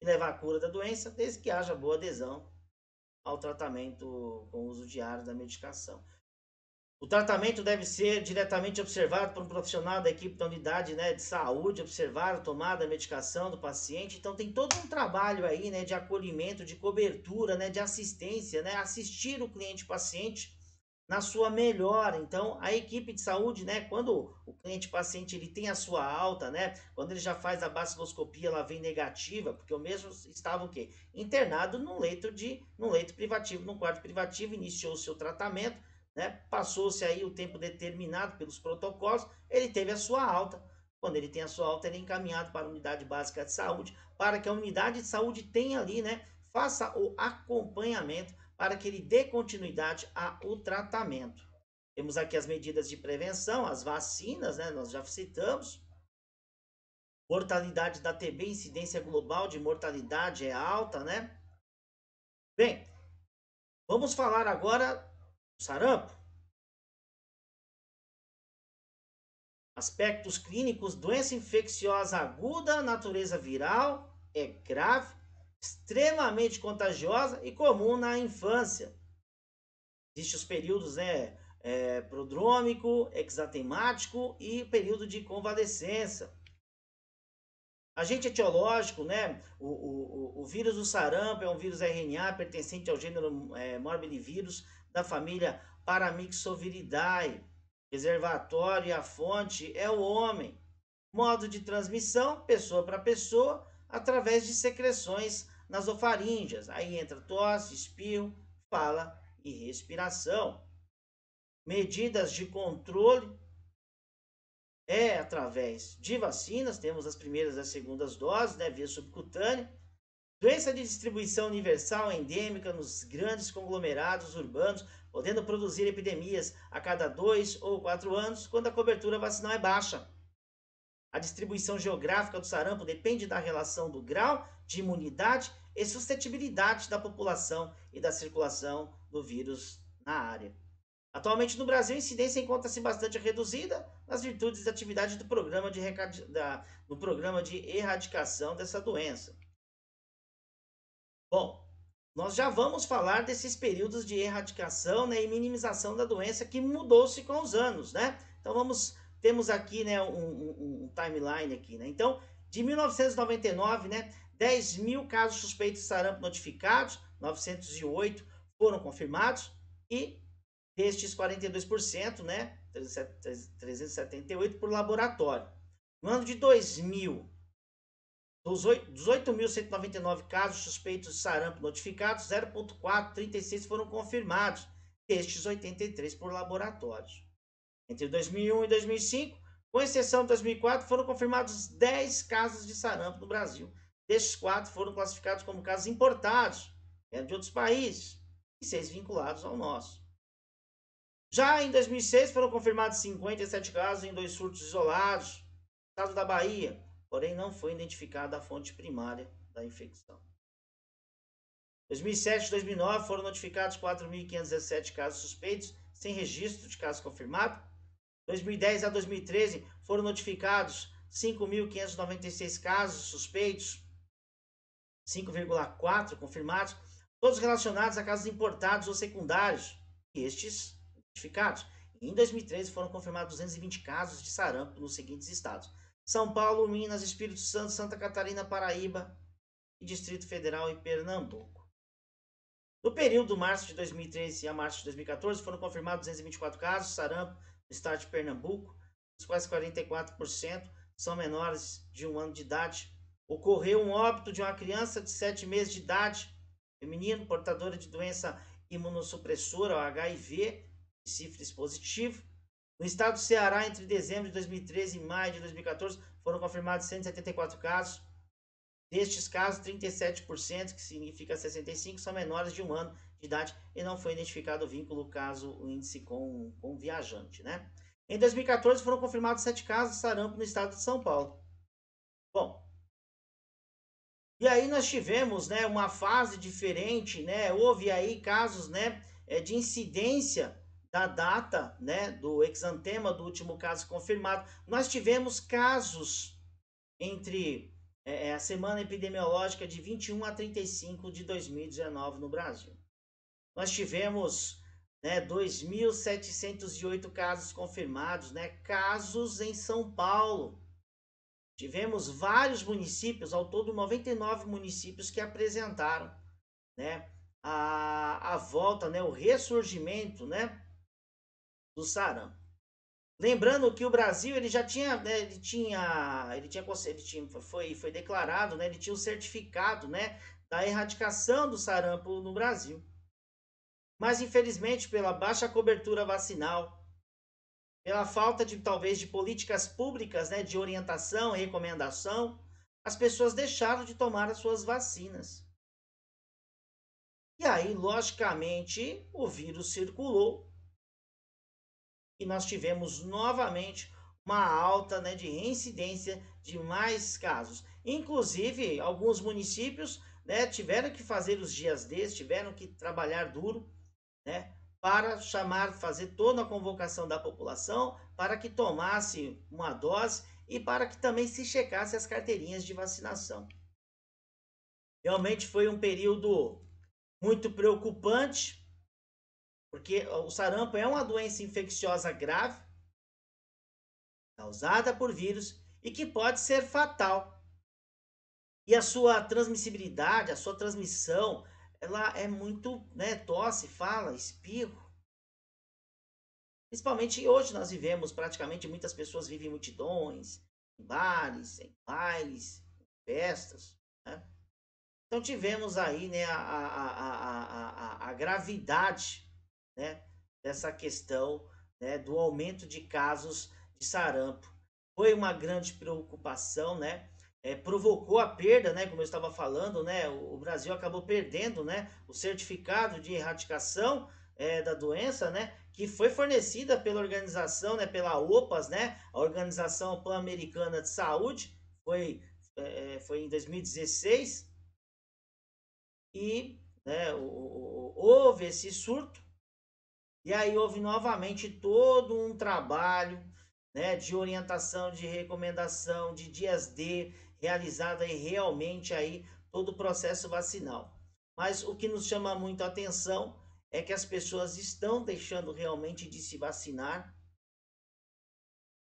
e leva à cura da doença, desde que haja boa adesão ao tratamento com o uso diário da medicação. O tratamento deve ser diretamente observado por um profissional da equipe da unidade, né, de saúde, observar a tomada da medicação do paciente. Então tem todo um trabalho aí, né, de acolhimento, de cobertura, né, de assistência, né, assistir o cliente paciente na sua melhora. Então a equipe de saúde, né, quando o cliente paciente ele tem a sua alta, né, quando ele já faz a baciloscopia, ela vem negativa, porque eu mesmo estava o quê? Internado num leito privativo, num quarto privativo, iniciou o seu tratamento, né? Passou-se aí o tempo determinado pelos protocolos, ele teve a sua alta. Quando ele tem a sua alta, ele é encaminhado para a unidade básica de saúde, para que a unidade de saúde tenha ali, né, faça o acompanhamento para que ele dê continuidade ao tratamento. Temos aqui as medidas de prevenção, as vacinas, né, nós já citamos. Mortalidade da TB, incidência global de mortalidade é alta, né? Bem, vamos falar agora sarampo. Aspectos clínicos: doença infecciosa aguda, natureza viral, é grave, extremamente contagiosa e comum na infância. Existem os períodos, né, prodrômico, exantemático e período de convalescença. Agente etiológico, né? O vírus do sarampo é um vírus RNA pertencente ao gênero Morbillivirus da família Paramyxoviridae. Reservatório e a fonte é o homem. Modo de transmissão, pessoa para pessoa, através de secreções nasofaríngeas. Aí entra tosse, espirro, fala e respiração. Medidas de controle através de vacinas, temos as primeiras e as segundas doses, né, via subcutânea. Doença de distribuição universal endêmica nos grandes conglomerados urbanos, podendo produzir epidemias a cada 2 ou 4 anos, quando a cobertura vacinal é baixa. A distribuição geográfica do sarampo depende da relação do grau de imunidade e suscetibilidade da população e da circulação do vírus na área. Atualmente no Brasil, a incidência encontra-se bastante reduzida nas virtudes da atividade do programa de erradicação dessa doença. Bom, nós já vamos falar desses períodos de erradicação, né, e minimização da doença que mudou-se com os anos, né? Então temos aqui, né, um timeline aqui, né? Então, de 1999, né, 10 mil casos suspeitos de sarampo notificados, 908 foram confirmados e destes 42%, né, 378 por laboratório. No ano de 2000, dos 8.199 casos suspeitos de sarampo notificados, 0,4, 36 foram confirmados, destes 83 por laboratórios. Entre 2001 e 2005, com exceção de 2004, foram confirmados 10 casos de sarampo no Brasil. Destes 4 foram classificados como casos importados, de outros países, e 6 vinculados ao nosso. Já em 2006, foram confirmados 57 casos em 2 surtos isolados, no estado da Bahia, porém não foi identificada a fonte primária da infecção. 2007 e 2009 foram notificados 4.517 casos suspeitos, sem registro de caso confirmado. 2010 a 2013 foram notificados 5.596 casos suspeitos, 5,4 confirmados, todos relacionados a casos importados ou secundários, estes identificados. Em 2013 foram confirmados 220 casos de sarampo nos seguintes estados: São Paulo, Minas, Espírito Santo, Santa Catarina, Paraíba e Distrito Federal e Pernambuco. No período de março de 2013 a março de 2014 foram confirmados 224 casos de sarampo no estado de Pernambuco, dos quais 44% são menores de 1 ano de idade. Ocorreu um óbito de uma criança de 7 meses de idade, feminino, portadora de doença imunossupressora, ou HIV, sífilis positivo. No estado do Ceará, entre dezembro de 2013 e maio de 2014, foram confirmados 174 casos. Destes casos, 37%, que significa 65%, são menores de 1 ano de idade e não foi identificado o vínculo caso o índice com viajante, né? Em 2014, foram confirmados 7 casos de sarampo no estado de São Paulo. Bom, e aí nós tivemos, né, uma fase diferente, né? Houve aí casos, né, de incidência da data, né, do exantema do último caso confirmado. Nós tivemos casos entre a semana epidemiológica de 21 a 35 de 2019 no Brasil. Nós tivemos, né, 2.708 casos confirmados, né, casos em São Paulo. Tivemos vários municípios, ao todo 99 municípios que apresentaram, né, a volta, né, o ressurgimento, né, do sarampo. Lembrando que o Brasil ele já tinha, né, foi declarado, né, ele tinha o certificado, né, da erradicação do sarampo no Brasil. Mas infelizmente pela baixa cobertura vacinal, pela falta de talvez de políticas públicas, né, de orientação e recomendação, as pessoas deixaram de tomar as suas vacinas. E aí, logicamente, o vírus circulou e nós tivemos novamente uma alta, né, de reincidência de mais casos. Inclusive, alguns municípios, né, tiveram que fazer os dias desses, tiveram que trabalhar duro, né, para fazer toda a convocação da população para que tomasse uma dose e para que também se checasse as carteirinhas de vacinação. Realmente foi um período muito preocupante, porque o sarampo é uma doença infecciosa grave, causada por vírus e que pode ser fatal. E a sua transmissibilidade, a sua transmissão, ela é muito, né, tosse, fala, espirro. Principalmente hoje nós vivemos, praticamente muitas pessoas vivem em multidões, em bares, em bailes, em festas, né? Então tivemos aí, né, a gravidade, né, dessa questão, né, do aumento de casos de sarampo. Foi uma grande preocupação, né? Provocou a perda, né, como eu estava falando, né, o Brasil acabou perdendo, né, o certificado de erradicação da doença, né, que foi fornecida pela organização, né, pela OPAS, né, a Organização Pan-Americana de Saúde, foi em 2016, e né, houve esse surto, e aí houve novamente todo um trabalho, né, de orientação, de recomendação, de dias D, realizado aí realmente aí todo o processo vacinal. Mas o que nos chama muito a atenção é que as pessoas estão deixando realmente de se vacinar.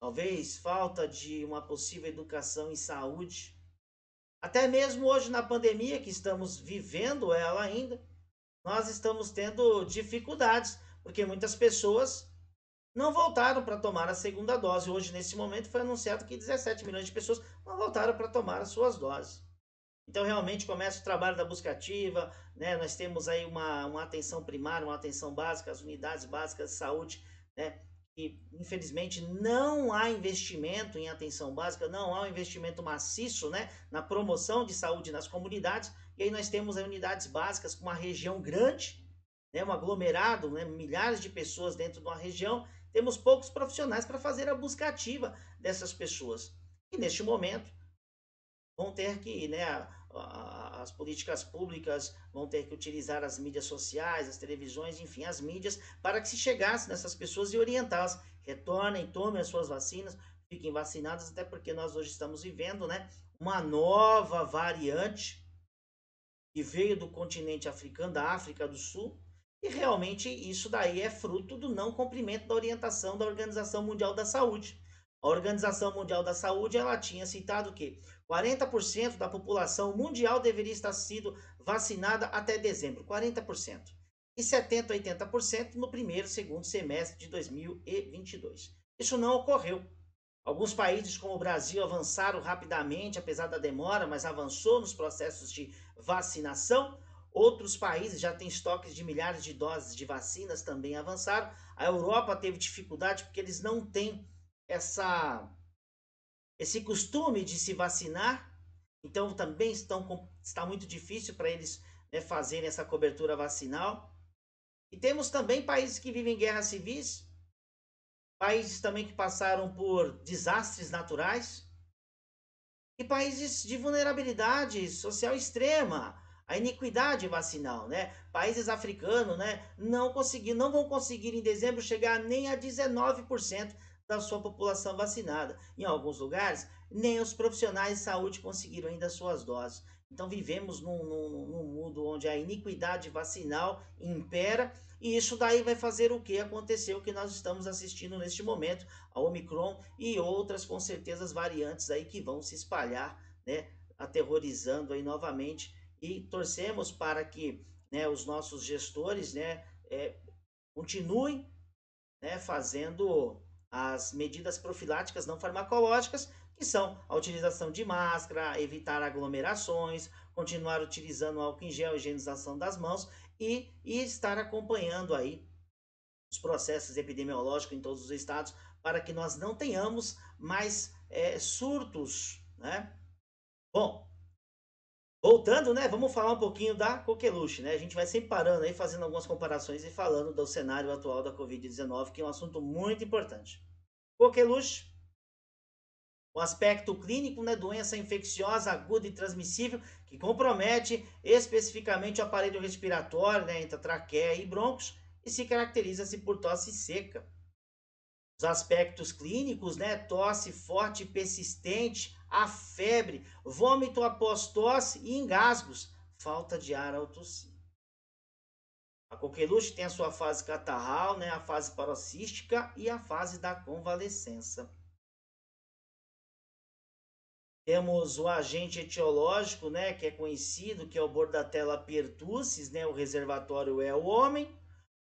Talvez falta de uma possível educação em saúde. Até mesmo hoje na pandemia que estamos vivendo ela ainda, nós estamos tendo dificuldades, porque muitas pessoas não voltaram para tomar a segunda dose. Hoje, nesse momento, foi anunciado que 17 milhões de pessoas não voltaram para tomar as suas doses. Então, realmente começa o trabalho da busca ativa, né? Nós temos aí uma atenção primária, uma atenção básica, as unidades básicas de saúde, né? E, infelizmente, não há investimento em atenção básica, não há um investimento maciço, né, na promoção de saúde nas comunidades. E aí nós temos aí unidades básicas com uma região grande, né, um aglomerado, né, milhares de pessoas dentro de uma região. Temos poucos profissionais para fazer a busca ativa dessas pessoas. E neste momento, vão ter que, né, as políticas públicas vão ter que utilizar as mídias sociais, as televisões, enfim, as mídias, para que se chegasse nessas pessoas e orientá-las. Retornem, tomem as suas vacinas, fiquem vacinadas, até porque nós hoje estamos vivendo, né, uma nova variante que veio do continente africano, da África do Sul, e realmente isso daí é fruto do não cumprimento da orientação da Organização Mundial da Saúde. A Organização Mundial da Saúde, ela tinha citado que 40% da população mundial deveria estar sido vacinada até dezembro, 40%. E 70 a 80% no primeiro e segundo semestre de 2022. Isso não ocorreu. Alguns países, como o Brasil, avançaram rapidamente, apesar da demora, mas avançou nos processos de vacinação. Outros países já têm estoques de milhares de doses de vacinas, também avançaram. A Europa teve dificuldade porque eles não têm esse costume de se vacinar, então também está muito difícil para eles, né, fazerem essa cobertura vacinal. E temos também países que vivem guerras civis, países também que passaram por desastres naturais e países de vulnerabilidade social extrema, a iniquidade vacinal, né? Países africanos, né, não vão conseguir em dezembro chegar nem a 19% da sua população vacinada. Em alguns lugares, nem os profissionais de saúde conseguiram ainda suas doses. Então vivemos num mundo onde a iniquidade vacinal impera, e isso daí vai fazer o que aconteceu, o que nós estamos assistindo neste momento, a Omicron e outras, com certeza, variantes aí que vão se espalhar, né, aterrorizando aí novamente, e torcemos para que, né, os nossos gestores, né, continuem, né, fazendo as medidas profiláticas não farmacológicas, que são a utilização de máscara, evitar aglomerações, continuar utilizando álcool em gel, higienização das mãos e estar acompanhando aí os processos epidemiológicos em todos os estados para que nós não tenhamos mais surtos, né? Bom, voltando, né? Vamos falar um pouquinho da coqueluche, né? A gente vai sempre parando aí, fazendo algumas comparações e falando do cenário atual da Covid-19, que é um assunto muito importante. Coqueluche, o aspecto clínico, né? Doença infecciosa aguda e transmissível, que compromete especificamente o aparelho respiratório, né? Entre a traqueia e brônquios, e se caracteriza-se por tosse seca. Os aspectos clínicos, né? Tosse forte e persistente, a febre, vômito após tosse e engasgos, falta de ar ao tossir. A coqueluche tem a sua fase catarral, né, a fase paroxística e a fase da convalescença. Temos o agente etiológico, né, que é conhecido, que é o Bordetella pertussis, né, o reservatório é o homem.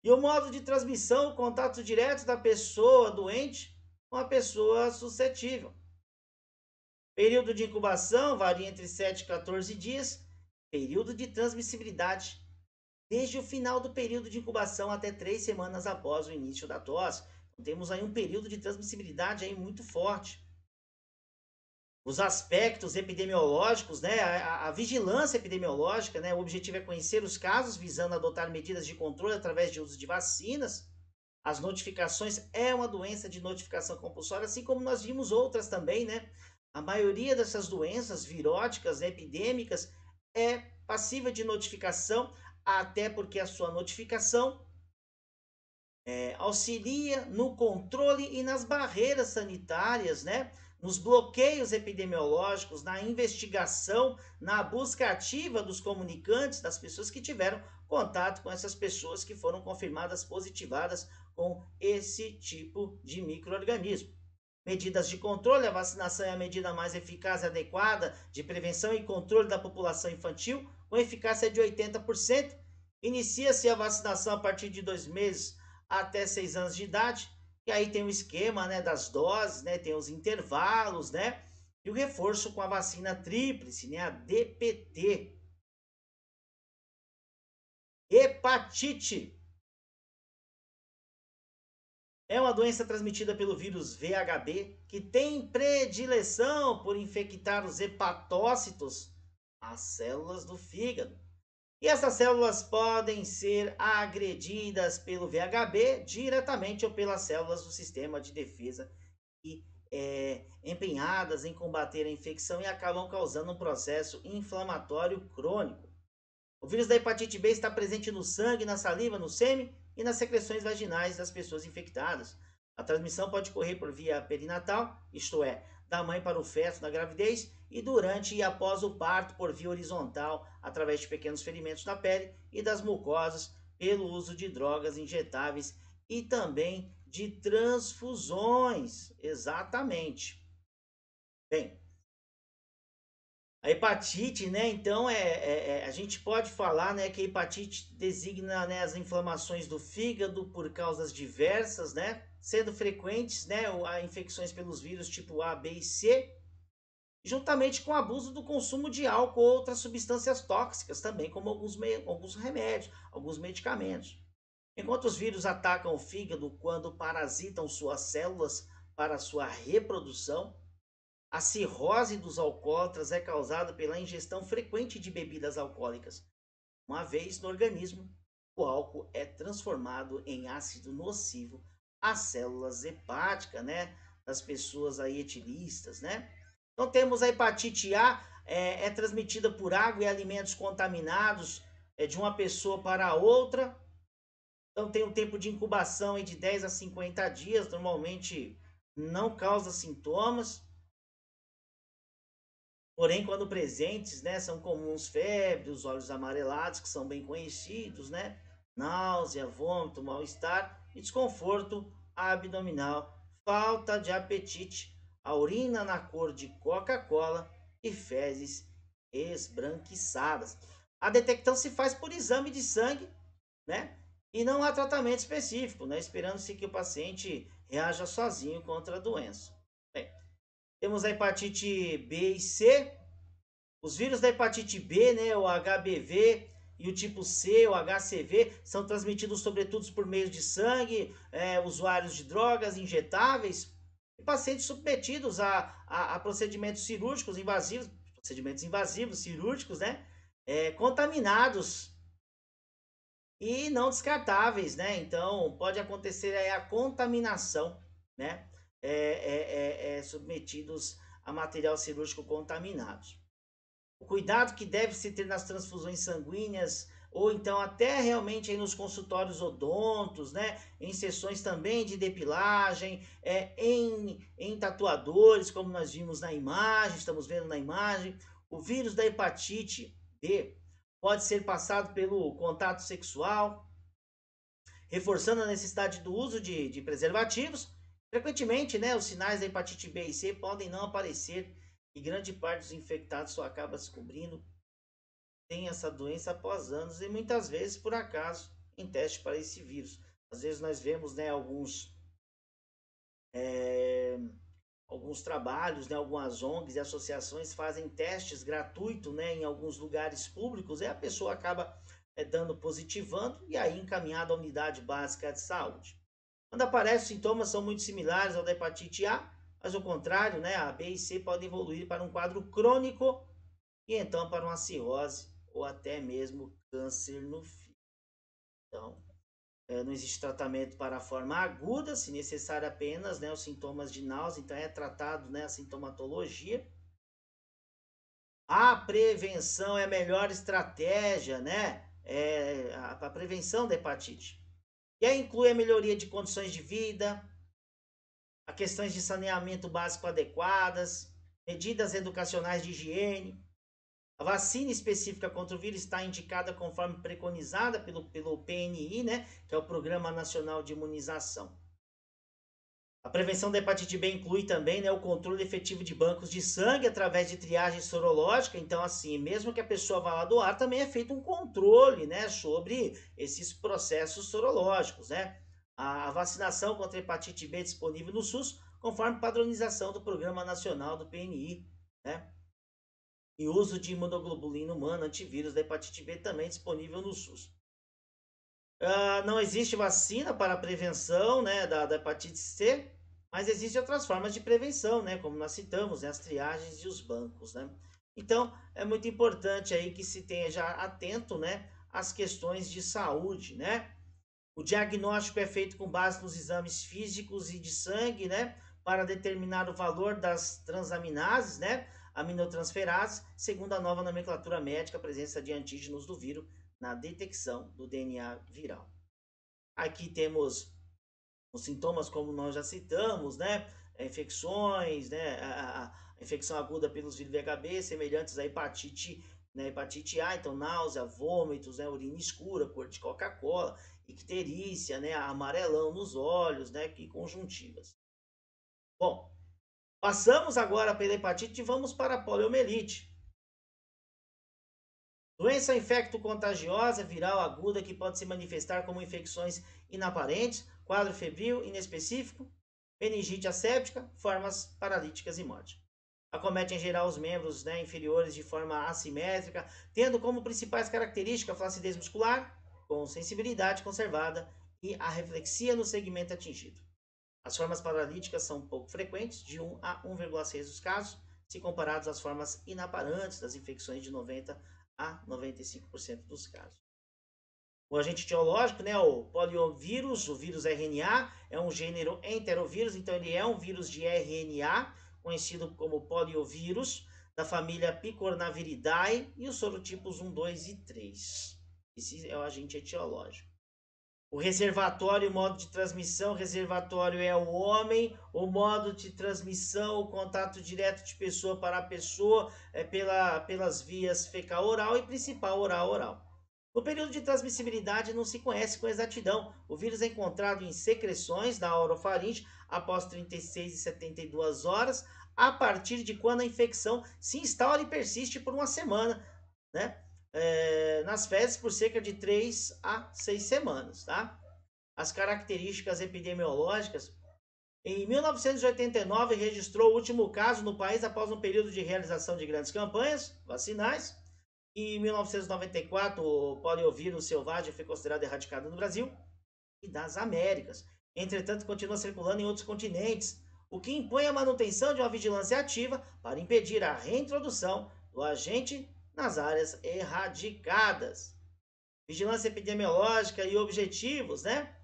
E o modo de transmissão, o contato direto da pessoa doente com a pessoa suscetível. Período de incubação varia entre 7 e 14 dias. Período de transmissibilidade, desde o final do período de incubação até 3 semanas após o início da tosse. Então, temos aí um período de transmissibilidade aí muito forte. Os aspectos epidemiológicos, né, a vigilância epidemiológica, né, o objetivo é conhecer os casos visando adotar medidas de controle através de uso de vacinas. As notificações é uma doença de notificação compulsória, assim como nós vimos outras também, né? A maioria dessas doenças viróticas, epidêmicas, é passível de notificação, até porque a sua notificação auxilia no controle e nas barreiras sanitárias, né? Nos bloqueios epidemiológicos, na investigação, na busca ativa dos comunicantes, das pessoas que tiveram contato com essas pessoas que foram confirmadas positivadas com esse tipo de micro-organismo. Medidas de controle, a vacinação é a medida mais eficaz e adequada de prevenção e controle da população infantil, com eficácia de 80%. Inicia-se a vacinação a partir de 2 meses até 6 anos de idade, e aí tem o esquema, né, das doses, né, tem os intervalos, né, e o reforço com a vacina tríplice, né, a DPT. Hepatite é uma doença transmitida pelo vírus VHB, que tem predileção por infectar os hepatócitos, as células do fígado. E essas células podem ser agredidas pelo VHB diretamente ou pelas células do sistema de defesa e empenhadas em combater a infecção e acabam causando um processo inflamatório crônico. O vírus da hepatite B está presente no sangue, na saliva, no sêmen e nas secreções vaginais das pessoas infectadas. A transmissão pode ocorrer por via perinatal, isto é, da mãe para o feto na gravidez, e durante e após o parto por via horizontal, através de pequenos ferimentos na pele e das mucosas, pelo uso de drogas injetáveis e também de transfusões. Exatamente. Bem, a hepatite, né? Então, a gente pode falar, né, que a hepatite designa, né, as inflamações do fígado por causas diversas, né? Sendo frequentes, né, a infecções pelos vírus tipo A, B e C, juntamente com o abuso do consumo de álcool ou outras substâncias tóxicas também, como alguns remédios, alguns medicamentos. Enquanto os vírus atacam o fígado quando parasitam suas células para sua reprodução, a cirrose dos alcoólatras é causada pela ingestão frequente de bebidas alcoólicas. Uma vez no organismo, o álcool é transformado em ácido nocivo às células hepáticas, né? Das pessoas aí etilistas, né? Então temos a hepatite A, é transmitida por água e alimentos contaminados de uma pessoa para outra. Então tem um tempo de incubação de 10 a 50 dias, normalmente não causa sintomas. Porém, quando presentes, né, são comuns febre, os olhos amarelados, que são bem conhecidos, né? Náusea, vômito, mal-estar e desconforto abdominal, falta de apetite, a urina na cor de Coca-Cola e fezes esbranquiçadas. A detecção se faz por exame de sangue, né? E não há tratamento específico, né? Esperando-se que o paciente reaja sozinho contra a doença. Bem, temos a hepatite B e C. Os vírus da hepatite B, né, o HBV e o tipo C, o HCV, são transmitidos sobretudo por meio de sangue, usuários de drogas injetáveis e pacientes submetidos a procedimentos cirúrgicos invasivos cirúrgicos, né, contaminados e não descartáveis, né? Então pode acontecer aí a contaminação, né? Submetidos a material cirúrgico contaminados. O cuidado que deve se ter nas transfusões sanguíneas ou então até realmente aí nos consultórios odontos, né? Em sessões também de depilagem, em tatuadores, como nós vimos na imagem, estamos vendo na imagem. O vírus da hepatite B pode ser passado pelo contato sexual, reforçando a necessidade do uso de preservativos. Frequentemente, né, os sinais da hepatite B e C podem não aparecer e grande parte dos infectados só acaba descobrindo tem essa doença após anos e muitas vezes por acaso em teste para esse vírus. Às vezes nós vemos, né, é, alguns trabalhos, né, algumas ONGs e associações fazem testes gratuitos, né, em alguns lugares públicos e a pessoa acaba dando positivando e aí encaminhada à unidade básica de saúde. Quando aparecem os sintomas são muito similares ao da hepatite A, mas ao contrário, né, a B e C podem evoluir para um quadro crônico e então para uma cirrose ou até mesmo câncer no fígado. Então, não existe tratamento para a forma aguda, se necessário apenas, né, os sintomas de náusea, então é tratado, né, a sintomatologia. A prevenção é a melhor estratégia, né, a prevenção da hepatite. E aí inclui a melhoria de condições de vida, a questões de saneamento básico adequadas, medidas educacionais de higiene. A vacina específica contra o vírus está indicada conforme preconizada pelo PNI, né, que é o Programa Nacional de Imunização. A prevenção da hepatite B inclui também, né, o controle efetivo de bancos de sangue através de triagem sorológica. Então, assim, mesmo que a pessoa vá lá doar, também é feito um controle, né, sobre esses processos sorológicos, né? A vacinação contra a hepatite B é disponível no SUS, conforme padronização do Programa Nacional do PNI, né? E uso de imunoglobulina humana antivírus da hepatite B também disponível no SUS. Não existe vacina para a prevenção, né, da hepatite C, mas existem outras formas de prevenção, né, como nós citamos, né, as triagens e os bancos, né. Então, é muito importante aí que se tenha já atento, né, às questões de saúde, né. O diagnóstico é feito com base nos exames físicos e de sangue, né, para determinar o valor das transaminases, né, aminotransferases, segundo a nova nomenclatura médica, a presença de antígenos do vírus na detecção do DNA viral. Aqui temos os sintomas, como nós já citamos, né, infecções, né, a infecção aguda pelos vírus VHB, semelhantes à hepatite, né, hepatite A, então náusea, vômitos, né, urina escura, cor de Coca-Cola, icterícia, né, amarelão nos olhos, né, e conjuntivas. Bom, passamos agora pela hepatite e vamos para a poliomielite. Doença infecto-contagiosa viral aguda que pode se manifestar como infecções inaparentes, quadro febril inespecífico, meningite asséptica, formas paralíticas e morte. Acomete em geral os membros, né, inferiores de forma assimétrica, tendo como principais características a flacidez muscular, com sensibilidade conservada e a reflexia no segmento atingido. As formas paralíticas são pouco frequentes, de 1 a 1,6 dos casos, se comparados às formas inaparantes das infecções de 90 a 95% dos casos. O agente etiológico, né, o poliovírus, o vírus RNA, é um gênero enterovírus, então ele é um vírus de RNA, conhecido como poliovírus, da família Picornaviridae, e os sorotipos 1, 2 e 3. Esse é o agente etiológico. O reservatório, o modo de transmissão, o reservatório é o homem, o modo de transmissão, o contato direto de pessoa para pessoa, pelas vias fecal-oral e principal oral-oral. No período de transmissibilidade não se conhece com exatidão. O vírus é encontrado em secreções da orofaringe após 36 e 72 horas, a partir de quando a infecção se instaura e persiste por uma semana, né? Nas fezes por cerca de 3 a 6 semanas, tá? As características epidemiológicas. Em 1989, registrou o último caso no país após um período de realização de grandes campanhas vacinais. Em 1994, o poliovírus selvagem foi considerado erradicado no Brasil e das Américas. Entretanto, continua circulando em outros continentes, o que impõe a manutenção de uma vigilância ativa para impedir a reintrodução do agente nas áreas erradicadas. Vigilância epidemiológica e objetivos, né?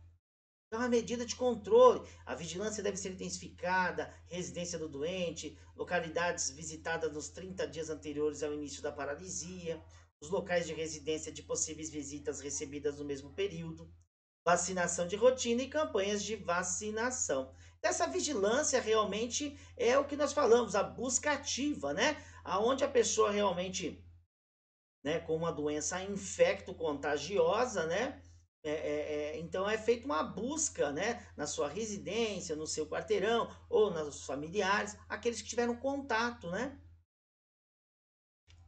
É uma medida de controle. A vigilância deve ser intensificada, residência do doente, localidades visitadas nos 30 dias anteriores ao início da paralisia, os locais de residência de possíveis visitas recebidas no mesmo período, vacinação de rotina e campanhas de vacinação. Essa vigilância realmente é o que nós falamos, a busca ativa, né? Aonde a pessoa realmente, né, com uma doença infecto-contagiosa, né, Então é feita uma busca, né, na sua residência, no seu quarteirão ou nos familiares, aqueles que tiveram contato, né?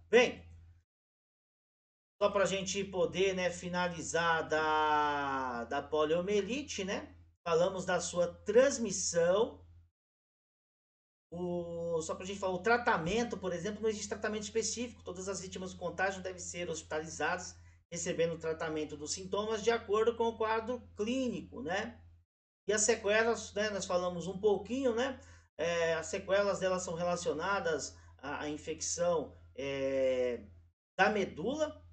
Bem, só para a gente poder, né, finalizar da poliomielite, né? Falamos da sua transmissão. Só para a gente falar, o tratamento, por exemplo, não existe tratamento específico. Todas as vítimas do contágio devem ser hospitalizadas, recebendo o tratamento dos sintomas de acordo com o quadro clínico, né? E as sequelas, né, nós falamos um pouquinho, né? As sequelas delas são relacionadas à infecção da medula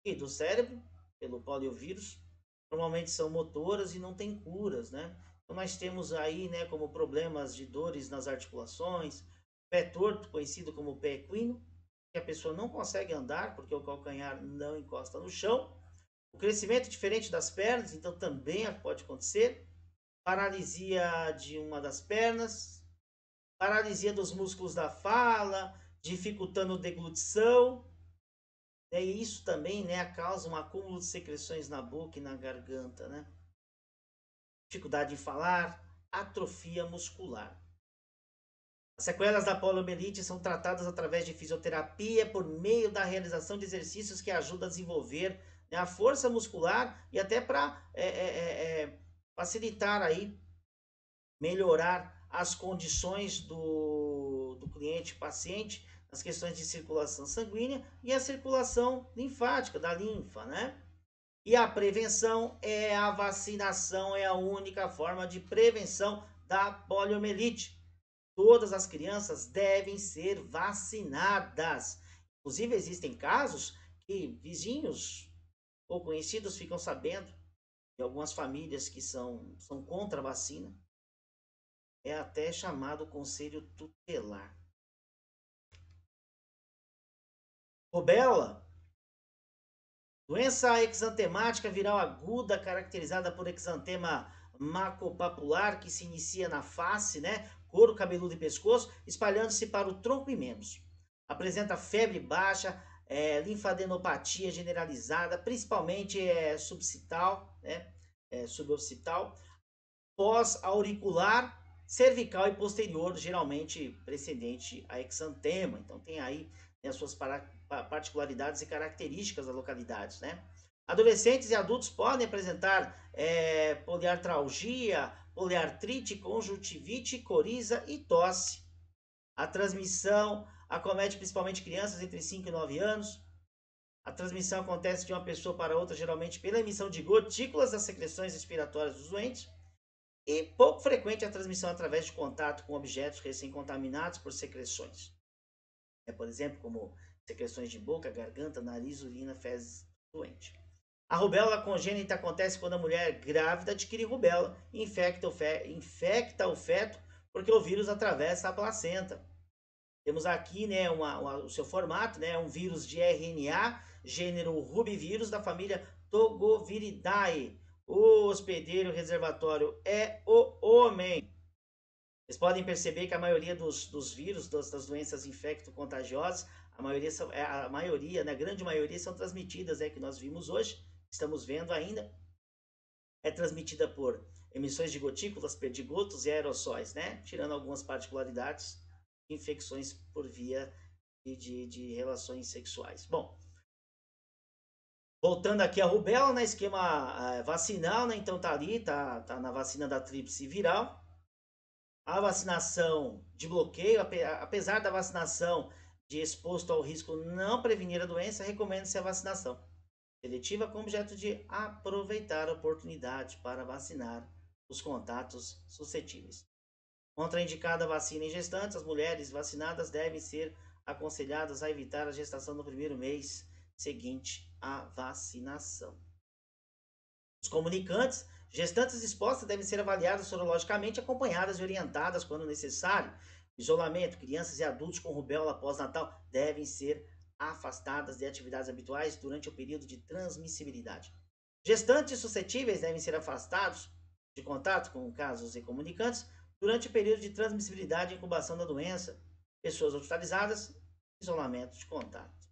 e do cérebro, pelo poliovírus. Normalmente são motoras e não tem curas, né? Então nós temos aí, né, como problemas de dores nas articulações, pé torto, conhecido como pé equino, que a pessoa não consegue andar porque o calcanhar não encosta no chão. O crescimento diferente das pernas, então também pode acontecer. Paralisia de uma das pernas, paralisia dos músculos da fala, dificultando deglutição. E isso também, né, causa um acúmulo de secreções na boca e na garganta, né? Dificuldade em falar, atrofia muscular. As sequelas da poliomielite são tratadas através de fisioterapia por meio da realização de exercícios que ajudam a desenvolver, né, a força muscular e até para facilitar aí, melhorar as condições do cliente paciente nas questões de circulação sanguínea e a circulação linfática, da linfa, né? E a prevenção é a vacinação, é a única forma de prevenção da poliomielite. Todas as crianças devem ser vacinadas. Inclusive, existem casos que vizinhos ou conhecidos ficam sabendo de algumas famílias que são contra a vacina. É até chamado conselho tutelar. Rubéola, doença exantemática viral aguda caracterizada por exantema macopapular que se inicia na face, né, couro cabeludo e pescoço, espalhando-se para o tronco e membros. Apresenta febre baixa, linfadenopatia generalizada, principalmente subcital, né, subocital, pós-auricular, cervical e posterior, geralmente precedente a exantema. Então tem aí, né, as suas particularidades e características das localidades, né? Adolescentes e adultos podem apresentar poliartralgia, poliartrite, conjuntivite, coriza e tosse. A transmissão acomete principalmente crianças entre 5 e 9 anos. A transmissão acontece de uma pessoa para outra, geralmente pela emissão de gotículas das secreções respiratórias dos doentes. E pouco frequente a transmissão através de contato com objetos recém-contaminados por secreções. Por exemplo, como secreções de boca, garganta, nariz, urina, fezes doente. A rubéola congênita acontece quando a mulher grávida adquire rubéola e infecta o feto porque o vírus atravessa a placenta. Temos aqui, né, o seu formato, né, um vírus de RNA, gênero rubivírus da família Togoviridae. O hospedeiro reservatório é o homem. Vocês podem perceber que a maioria dos vírus, das doenças infecto-contagiosas, a maioria, né, a grande maioria são transmitidas, que nós vimos hoje, estamos vendo ainda, é transmitida por emissões de gotículas, perdigotos e aerossóis, né? Tirando algumas particularidades, infecções por via de relações sexuais. Bom, voltando aqui a rubéola, né, esquema vacinal, né, então tá ali, tá na vacina da tríplice viral. A vacinação de bloqueio, apesar da vacinação de exposto ao risco não prevenir a doença, recomenda-se a vacinação seletiva com objeto de aproveitar a oportunidade para vacinar os contatos suscetíveis. Contraindicada a vacina em gestantes, as mulheres vacinadas devem ser aconselhadas a evitar a gestação no primeiro mês seguinte à vacinação. Os comunicantes, gestantes expostas devem ser avaliadas sorologicamente, acompanhadas e orientadas quando necessário. Isolamento, crianças e adultos com rubéola pós-natal devem ser afastadas de atividades habituais durante o período de transmissibilidade. Gestantes suscetíveis devem ser afastados de contato com casos e comunicantes durante o período de transmissibilidade e incubação da doença. Pessoas hospitalizadas, isolamento de contato.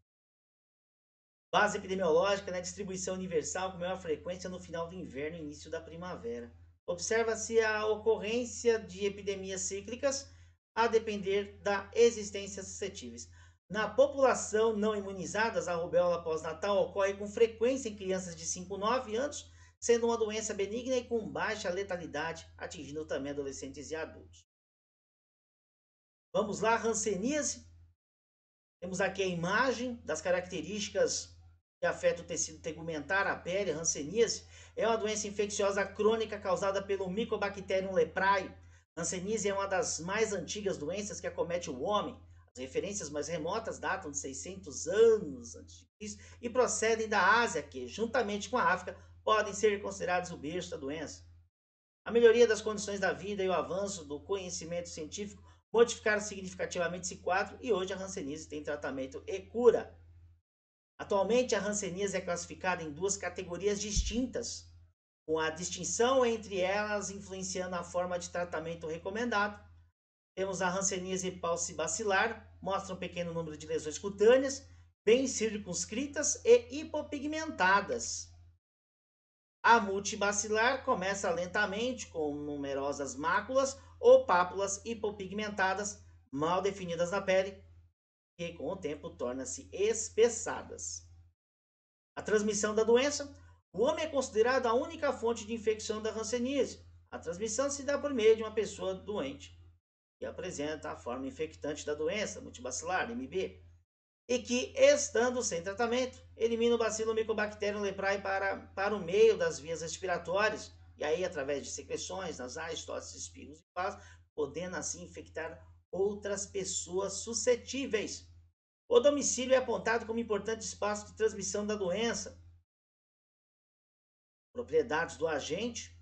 Base epidemiológica, né? Distribuição universal com maior frequência no final do inverno e início da primavera. Observa-se a ocorrência de epidemias cíclicas a depender da existência suscetíveis. Na população não imunizadas, a rubéola pós-natal ocorre com frequência em crianças de 5 a 9 anos, sendo uma doença benigna e com baixa letalidade, atingindo também adolescentes e adultos. Vamos lá, hanseníase. Temos aqui a imagem das características que afetam o tecido tegumentar, a pele. A hanseníase é uma doença infecciosa crônica causada pelo Mycobacterium leprae. Hanseníase é uma das mais antigas doenças que acomete o homem. As referências mais remotas datam de 600 anos antes de Cristo e procedem da Ásia, que, juntamente com a África, podem ser considerados o berço da doença. A melhoria das condições da vida e o avanço do conhecimento científico modificaram significativamente esse quadro e hoje a hanseníase tem tratamento e cura. Atualmente, a hanseníase é classificada em duas categorias distintas, com a distinção entre elas influenciando a forma de tratamento recomendado. Temos a hanseníase paucibacilar, mostra um pequeno número de lesões cutâneas, bem circunscritas e hipopigmentadas. A multibacilar começa lentamente com numerosas máculas ou pápulas hipopigmentadas, mal definidas na pele, que com o tempo tornam-se espessadas. A transmissão da doença. O homem é considerado a única fonte de infecção da hanseníase. A transmissão se dá por meio de uma pessoa doente, que apresenta a forma infectante da doença, multibacilar, MB, e que, estando sem tratamento, elimina o bacilo Mycobacterium leprae para o meio das vias respiratórias, e aí através de secreções nasais, tosses, espirros e pás, podendo assim infectar outras pessoas suscetíveis. O domicílio é apontado como importante espaço de transmissão da doença. Propriedades do agente,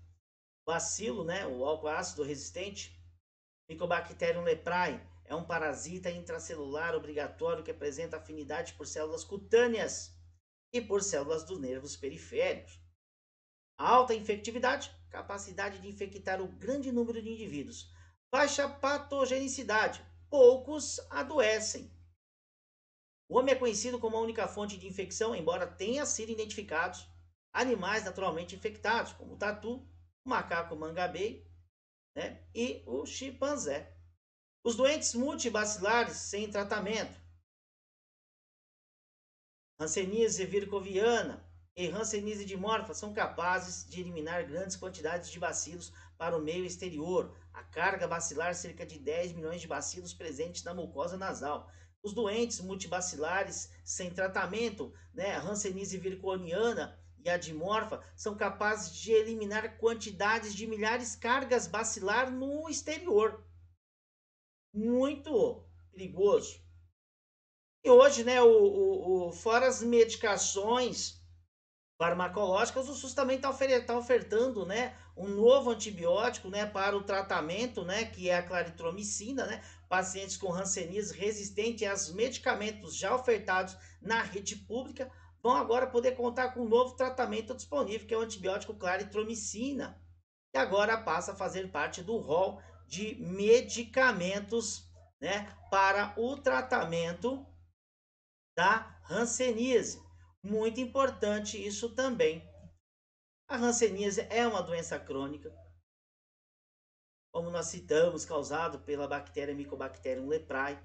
bacilo, né, o álcool ácido resistente, Mycobacterium leprae, é um parasita intracelular obrigatório que apresenta afinidade por células cutâneas e por células dos nervos periféricos. Alta infectividade, capacidade de infectar o grande número de indivíduos. Baixa patogenicidade, poucos adoecem. O homem é conhecido como a única fonte de infecção, embora tenha sido identificados animais naturalmente infectados, como o tatu, o macaco mangabei, né, e o chimpanzé. Os doentes multibacilares sem tratamento, hanseníase vircoviana e hanseníase dimorfa, são capazes de eliminar grandes quantidades de bacilos para o meio exterior. A carga bacilar, cerca de 10 milhões de bacilos presentes na mucosa nasal. Os doentes multibacilares sem tratamento, né, a hanseníase virconiana e a dimorfa, são capazes de eliminar quantidades de milhares de cargas bacilar no exterior. Muito perigoso. E hoje, né, fora as medicações farmacológicas, o SUS também está ofertando, né, um novo antibiótico, né, para o tratamento, né, que é a claritromicina, né, pacientes com hanseníase resistente aos medicamentos já ofertados na rede pública vão agora poder contar com um novo tratamento disponível, que é o antibiótico claritromicina, que agora passa a fazer parte do rol de medicamentos, né, para o tratamento da hanseníase. Muito importante isso também. A hanseníase é uma doença crônica, como nós citamos, causado pela bactéria Mycobacterium leprae,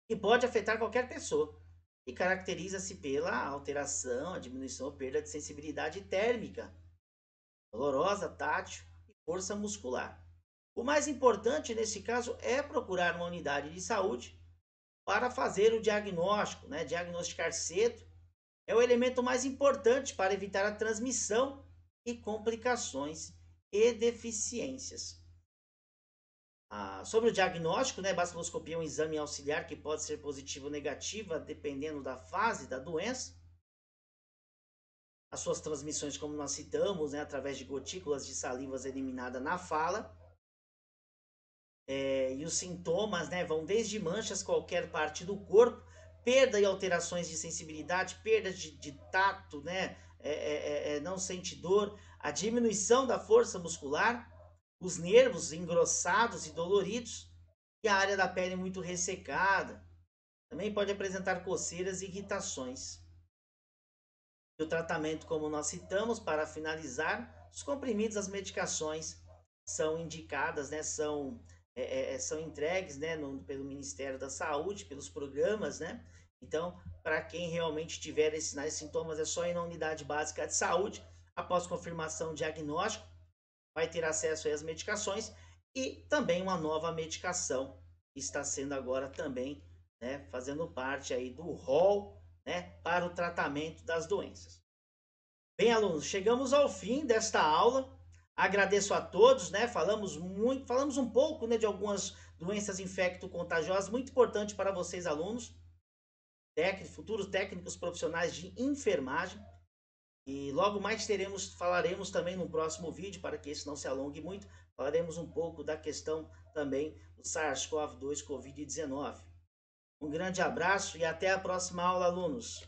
e pode afetar qualquer pessoa. E caracteriza-se pela alteração, a diminuição ou perda de sensibilidade térmica, dolorosa, tátil e força muscular. O mais importante nesse caso é procurar uma unidade de saúde para fazer o diagnóstico, né? Diagnosticar cedo é o elemento mais importante para evitar a transmissão e complicações e deficiências. Sobre o diagnóstico, né, baciloscopia é um exame auxiliar que pode ser positivo ou negativo, dependendo da fase da doença. As suas transmissões, como nós citamos, né, através de gotículas de salivas eliminadas na fala. E os sintomas, né, vão desde manchas qualquer parte do corpo, perda e alterações de sensibilidade, perda de tato, né, não sente dor, a diminuição da força muscular, os nervos engrossados e doloridos, e a área da pele muito ressecada. Também pode apresentar coceiras e irritações. E o tratamento, como nós citamos, para finalizar, os comprimidos, as medicações são indicadas, né, são entregues, né, pelo Ministério da Saúde, pelos programas, né? Então, para quem realmente tiver esses sinais e sintomas, é só ir na unidade básica de saúde, após confirmação diagnóstico, vai ter acesso às medicações e também uma nova medicação que está sendo agora também, né, fazendo parte aí do rol, né, para o tratamento das doenças. Bem, alunos, chegamos ao fim desta aula. Agradeço a todos, né? Falamos um pouco, né, de algumas doenças infecto-contagiosas, muito importante para vocês, alunos, futuros técnicos profissionais de enfermagem. E logo mais falaremos também no próximo vídeo, para que esse não se alongue muito, falaremos um pouco da questão também do SARS-CoV-2, Covid-19. Um grande abraço e até a próxima aula, alunos.